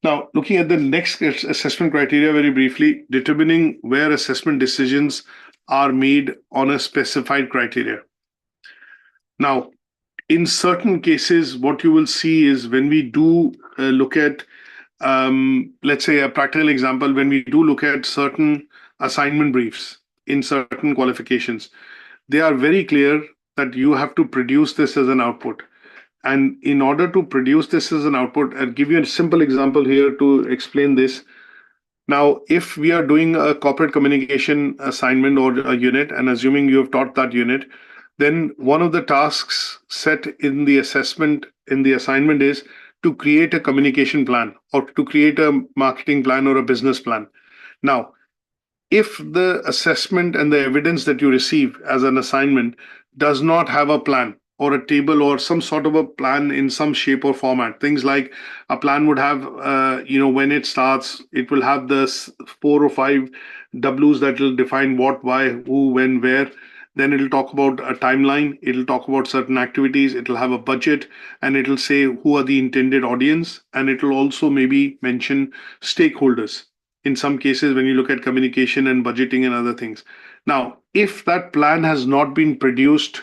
Now, looking at the next assessment criteria very briefly, determining where assessment decisions are made on a specified criteria. Now, in certain cases, what you will see is when we do look at, let's say a practical example, when we do look at certain assignment briefs in certain qualifications, they are very clear that you have to produce this as an output. And in order to produce this as an output, I'll give you a simple example here to explain this. Now, if we are doing a corporate communication assignment or a unit, and assuming you have taught that unit, then one of the tasks set in the assessment, in the assignment, is to create a communication plan or to create a marketing plan or a business plan. Now, if the assessment and the evidence that you receive as an assignment does not have a plan or a table or some sort of a plan in some shape or format, things like a plan would have, when it starts, it will have the 4 or 5 W's that will define what, why, who, when, where. Then it'll talk about a timeline, it'll talk about certain activities, it'll have a budget, and it'll say who are the intended audience, and it'll also maybe mention stakeholders. In some cases, when you look at communication and budgeting and other things. Now, if that plan has not been produced,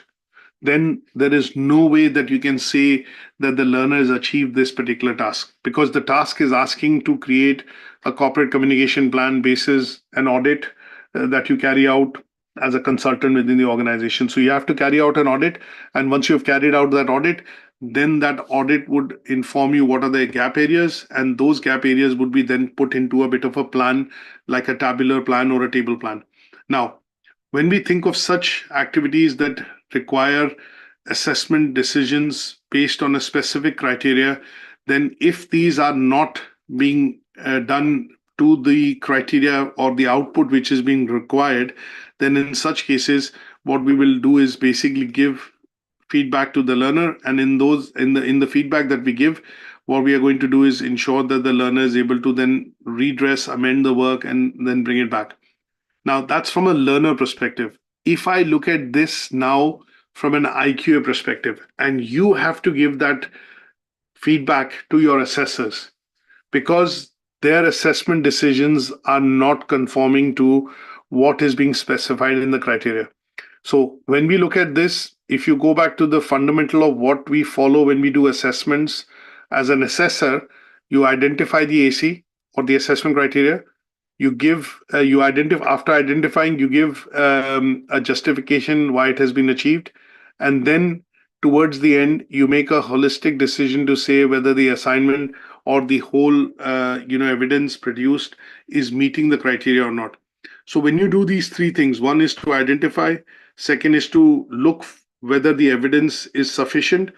then there is no way that you can say that the learner has achieved this particular task, because the task is asking to create a corporate communication plan basis an audit that you carry out as a consultant within the organization. So you have to carry out an audit. And once you've carried out that audit, then that audit would inform you what are the gap areas. And those gap areas would be then put into a bit of a plan, like a tabular plan or a table plan. Now, when we think of such activities that require assessment decisions based on a specific criteria, then if these are not being done to the criteria or the output which is being required, then in such cases, what we will do is basically give feedback to the learner. And in the feedback that we give, what we are going to do is ensure that the learner is able to then redress, amend the work, and then bring it back. Now, that's from a learner perspective. If I look at this now from an IQA perspective, and you have to give that feedback to your assessors because their assessment decisions are not conforming to what is being specified in the criteria. So when we look at this, if you go back to the fundamental of what we follow when we do assessments as an assessor, you identify the AC or the assessment criteria. You give, after identifying, you give a justification why it has been achieved. And then towards the end, you make a holistic decision to say whether the assignment or the whole evidence produced is meeting the criteria or not. So when you do these three things, one is to identify, second is to look whether the evidence is sufficient,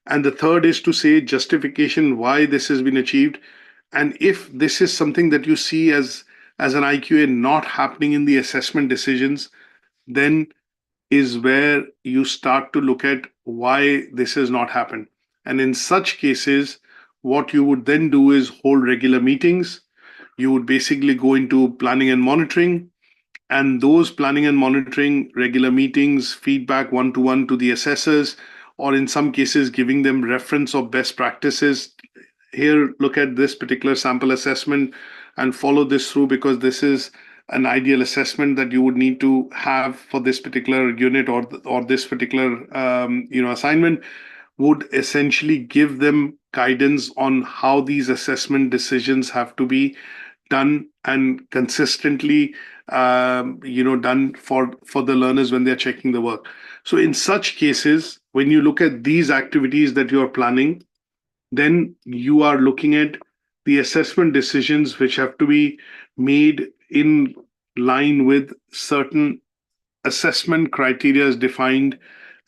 and the third is to say justification why this has been achieved. And if this is something that you see as an IQA not happening in the assessment decisions, then is where you start to look at why this has not happened. And in such cases, what you would then do is hold regular meetings. You would basically go into planning and monitoring, and those planning and monitoring, regular meetings, feedback one-to-one to the assessors, or in some cases, giving them reference of best practices. Here, look at this particular sample assessment and follow this through, because this is an ideal assessment that you would need to have for this particular unit or this particular assignment. Would essentially give them guidance on how these assessment decisions have to be done and consistently done for the learners when they're checking the work. So in such cases, when you look at these activities that you're planning, then you are looking at the assessment decisions which have to be made in line with certain assessment criteria is defined,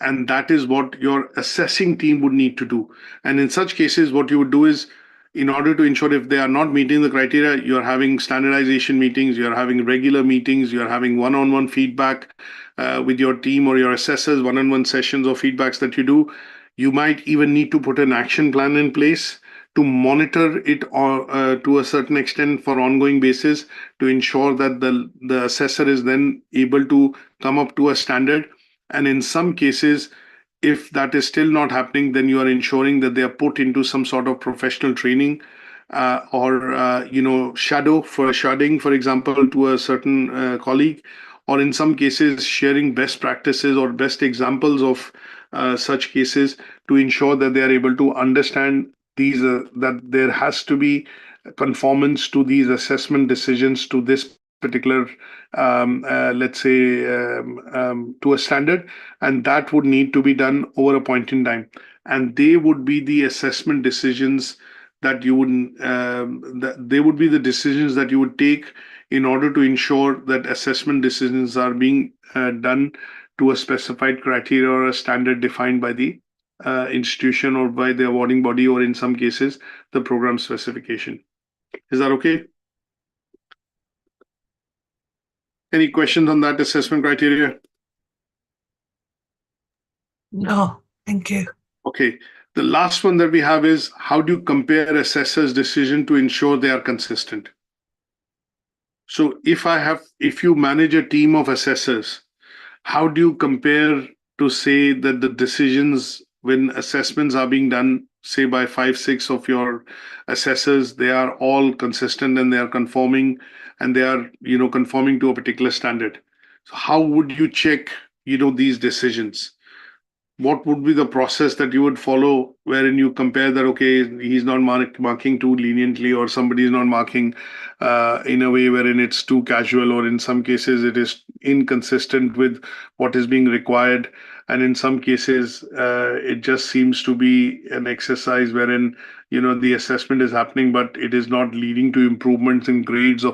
and that is what your assessing team would need to do. And in such cases, what you would do is, in order to ensure if they are not meeting the criteria, you're having standardization meetings, you're having regular meetings, you're having one-on-one feedback with your team or your assessors, one-on-one sessions or feedbacks that you do. You might even need to put an action plan in place to monitor it or to a certain extent for ongoing basis, to ensure that the assessor is then able to come up to a standard. And in some cases, if that is still not happening, then you are ensuring that they are put into some sort of professional training or shadowing, for example, to a certain colleague, or in some cases sharing best practices or best examples of such cases, to ensure that they are able to understand these that there has to be conformance to these assessment decisions to this particular let's say to a standard, and that would need to be done over a point in time. And they would be the assessment decisions that you would they would be the decisions that you would take in order to ensure that assessment decisions are being done to a specified criteria or a standard defined by the institution or by the awarding body, or in some cases the program specification. Is that okay? Any questions on that assessment criteria? No, thank you. Okay. The last one that we have is, how do you compare assessors' decision to ensure they are consistent? So if you manage a team of assessors, how do you compare to say that the decisions when assessments are being done, say by 5-6 of your assessors, they are all consistent and they are conforming, and they are conforming to a particular standard? So how would you check these decisions? What would be the process that you would follow wherein you compare that, okay, he's not marking too leniently, or somebody is not marking in a way wherein it's too casual, or in some cases it is inconsistent with what is being required, and in some cases it just seems to be an exercise wherein the assessment is happening but it is not leading to improvements in grades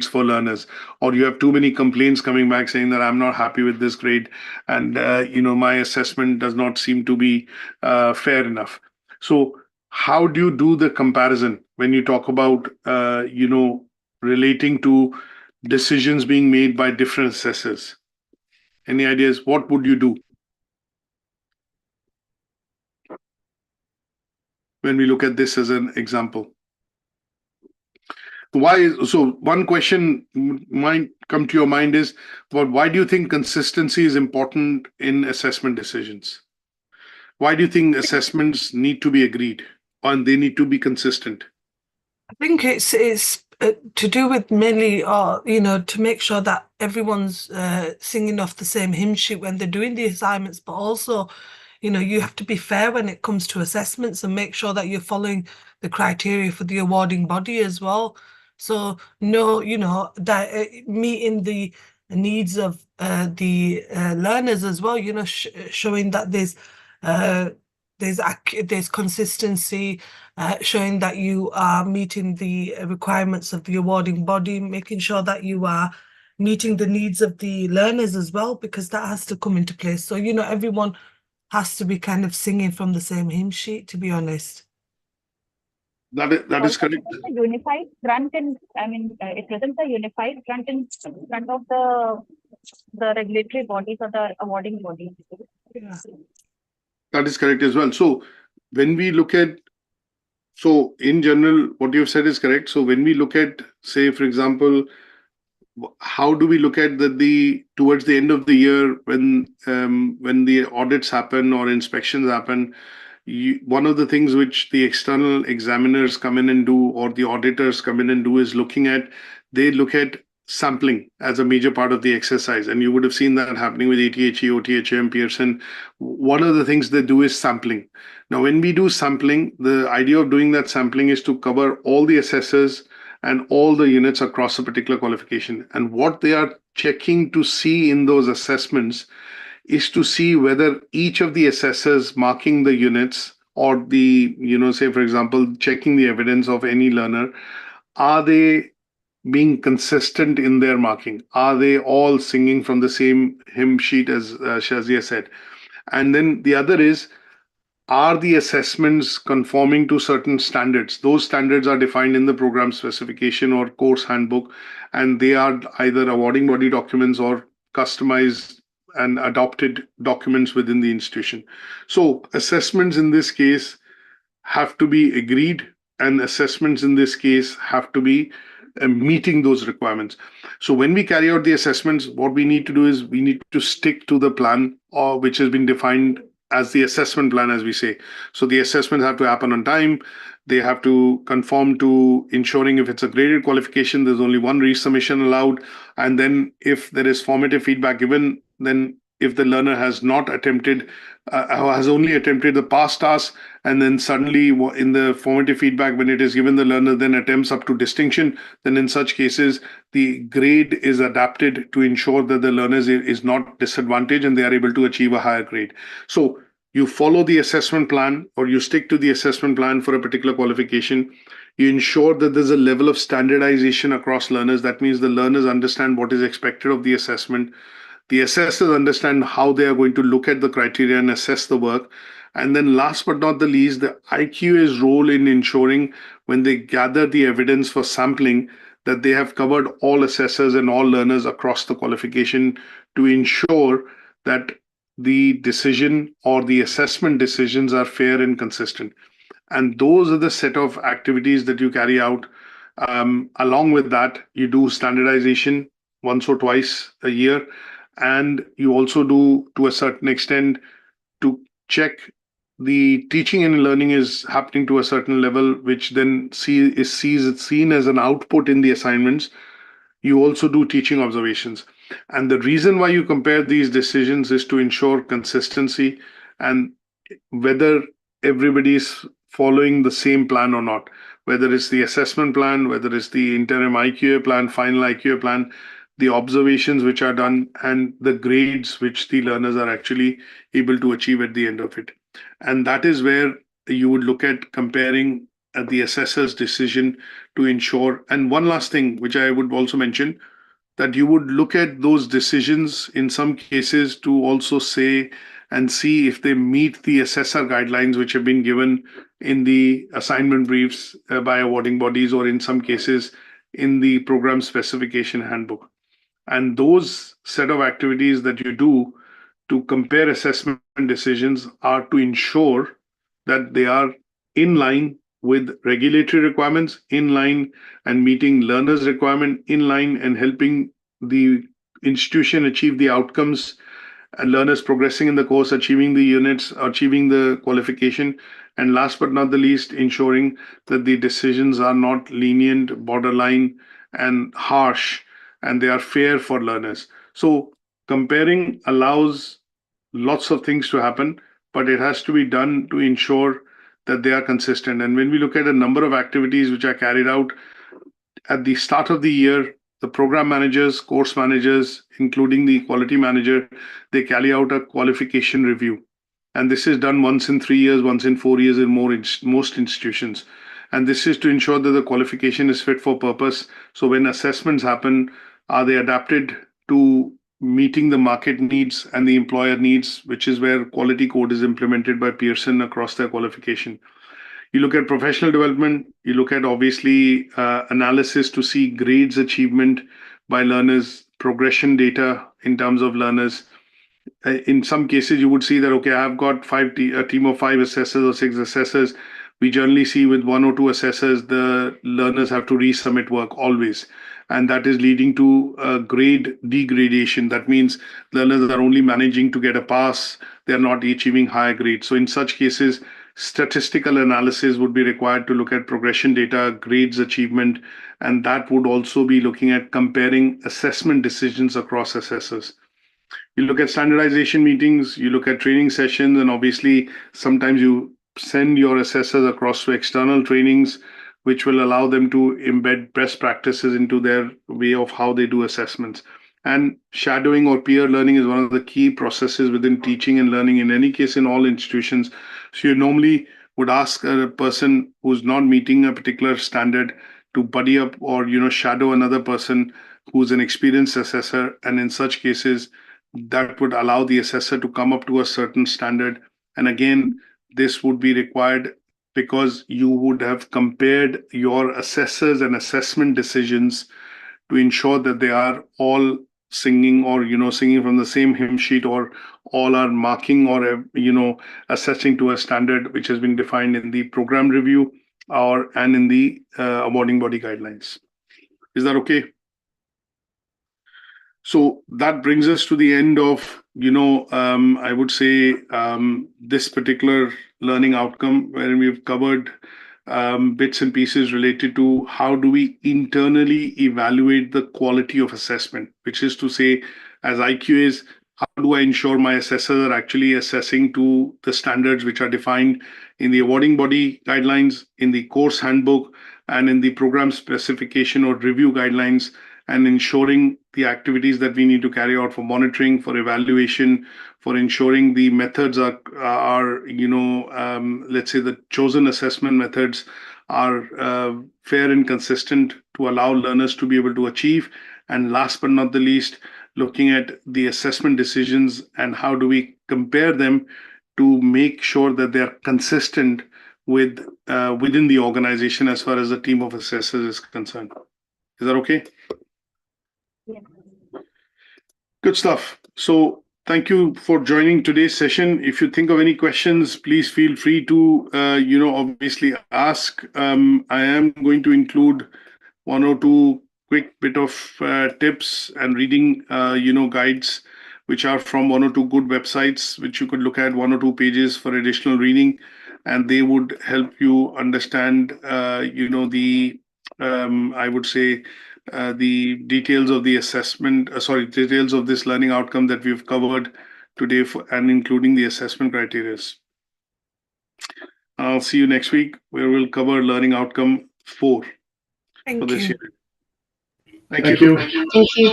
for learners, or you have too many complaints coming back saying that I'm not happy with this grade, and my assessment does not seem to be fair enough. So how do you do the comparison when you talk about relating to decisions being made by different assessors? Any ideas? What would you do when we look at this as an example? So one question might come to your mind is, well, why do you think consistency is important in assessment decisions? Why do you think assessments need to be agreed and they need to be consistent? I think it's to do with mainly, to make sure that everyone's singing off the same hymn sheet when they're doing the assignments, but also, you have to be fair when it comes to assessments and make sure that you're following the criteria for the awarding body as well. So that meeting the needs of the learners as well, showing that there's there's consistency, showing that you are meeting the requirements of the awarding body, making sure that you are meeting the needs of the learners as well, because that has to come into place. So, everyone has to be kind of singing from the same hymn sheet, to be honest. That is Also correct. presents a unified front and it presents a unified front of the regulatory bodies or the awarding bodies. Yeah. That is correct as well. So when we look at, so in general, what you've said is correct. So when we look at, say, for example, how do we look at the towards the end of the year when the audits happen or inspections happen? One of the things which the external examiners come in and do, or the auditors come in and do, is they look at sampling as a major part of the exercise. And you would have seen that happening with ATHE, OTHM, Pearson. One of the things they do is sampling. Now, when we do sampling, the idea of doing that sampling is to cover all the assessors and all the units across a particular qualification. And what they are checking to see in those assessments is to see whether each of the assessors marking the units, or say, for example, checking the evidence of any learner, are they being consistent in their marking? Are they all singing from the same hymn sheet, as Shazia said? And then the other is, are the assessments conforming to certain standards? Those standards are defined in the program specification or course handbook, and they are either awarding body documents or customized and adopted documents within the institution. So assessments in this case have to be agreed, and assessments in this case have to be meeting those requirements. So when we carry out the assessments, what we need to do is we need to stick to the plan, or which has been defined as the assessment plan, as we say. So the assessments have to happen on time. They have to conform to ensuring, if it's a graded qualification, there's only one resubmission allowed. And then if there is formative feedback given, then if the learner has not attempted, has only attempted the past task, and then suddenly in the formative feedback, when it is given, the learner then attempts up to distinction, then in such cases, the grade is adapted to ensure that the learner is not disadvantaged and they are able to achieve a higher grade. So you follow the assessment plan, or you stick to the assessment plan for a particular qualification. You ensure that there's a level of standardization across learners. That means the learners understand what is expected of the assessment. The assessors understand how they are going to look at the criteria and assess the work. And then last but not the least, the IQA's role in ensuring, when they gather the evidence for sampling, that they have covered all assessors and all learners across the qualification, to ensure that the decision or the assessment decisions are fair and consistent. And those are the set of activities that you carry out. Along with that, you do standardization once or twice a year. And you also do, to a certain extent, to check the teaching and learning is happening to a certain level, which then is seen as an output in the assignments. You also do teaching observations. And the reason why you compare these decisions is to ensure consistency, and whether everybody is following the same plan or not, whether it's the assessment plan, whether it's the interim IQA plan, final IQA plan, the observations which are done, and the grades which the learners are actually able to achieve at the end of it. And that is where you would look at comparing the assessor's decision to ensure. And one last thing, which I would also mention, that you would look at those decisions in some cases to also say and see if they meet the assessor guidelines which have been given in the assignment briefs by awarding bodies, or in some cases in the program specification handbook. And those set of activities that you do to compare assessment decisions are to ensure that they are in line with regulatory requirements, in line and meeting learners' requirement, in line and helping the institution achieve the outcomes, and learners progressing in the course, achieving the units, achieving the qualification. And last but not the least, ensuring that the decisions are not lenient, borderline, and harsh, and they are fair for learners. So comparing allows lots of things to happen, but it has to be done to ensure that they are consistent. And when we look at a number of activities which are carried out at the start of the year, the program managers, course managers, including the quality manager, they carry out a qualification review. And this is done once in 3 years, once in 4 years in most institutions. And this is to ensure that the qualification is fit for purpose. So when assessments happen, are they adapted to meeting the market needs and the employer needs, which is where quality code is implemented by Pearson across their qualification. You look at professional development, you look at obviously analysis to see grades achievement by learners, progression data in terms of learners. In some cases, you would see that, okay, I've got a team of 5 assessors or 6 assessors. We generally see with 1 or 2 assessors, the learners have to resubmit work always. And that is leading to grade degradation. That means learners are only managing to get a pass. They're not achieving higher grades. So in such cases, statistical analysis would be required to look at progression data, grades achievement, and that would also be looking at comparing assessment decisions across assessors. You look at standardization meetings, you look at training sessions, and obviously sometimes you send your assessors across to external trainings, which will allow them to embed best practices into their way of how they do assessments. And shadowing or peer learning is one of the key processes within teaching and learning, in any case, in all institutions. So you normally would ask a person who's not meeting a particular standard to buddy up or shadow another person who's an experienced assessor. And in such cases, that would allow the assessor to come up to a certain standard. And again, this would be required because you would have compared your assessors and assessment decisions to ensure that they are all singing or singing from the same hymn sheet, or all are marking or assessing to a standard which has been defined in the program review and in the awarding body guidelines. Is that okay? So that brings us to the end of, I would say, this particular learning outcome, where we've covered bits and pieces related to how do we internally evaluate the quality of assessment, which is to say, as IQAs, how do I ensure my assessors are actually assessing to the standards which are defined in the awarding body guidelines, in the course handbook, and in the program specification or review guidelines, and ensuring the activities that we need to carry out for monitoring, for evaluation, for ensuring the methods are let's say the chosen assessment methods are fair and consistent to allow learners to be able to achieve. And last but not the least, looking at the assessment decisions and how do we compare them to make sure that they are consistent with within the organization as far as the team of assessors is concerned. Is that okay? Yeah. Good stuff. So thank you for joining today's session. If you think of any questions, please feel free to, obviously ask. I am going to include 1 or 2 quick bit of tips and reading, guides, which are from 1 or 2 good websites, which you could look at 1 or 2 pages for additional reading, and they would help you understand, I would say, the details of the details of this learning outcome that we've covered today, and including the assessment criteria. I'll see you next week, where we'll cover learning outcome 4 for this year. Thank you. Thank you.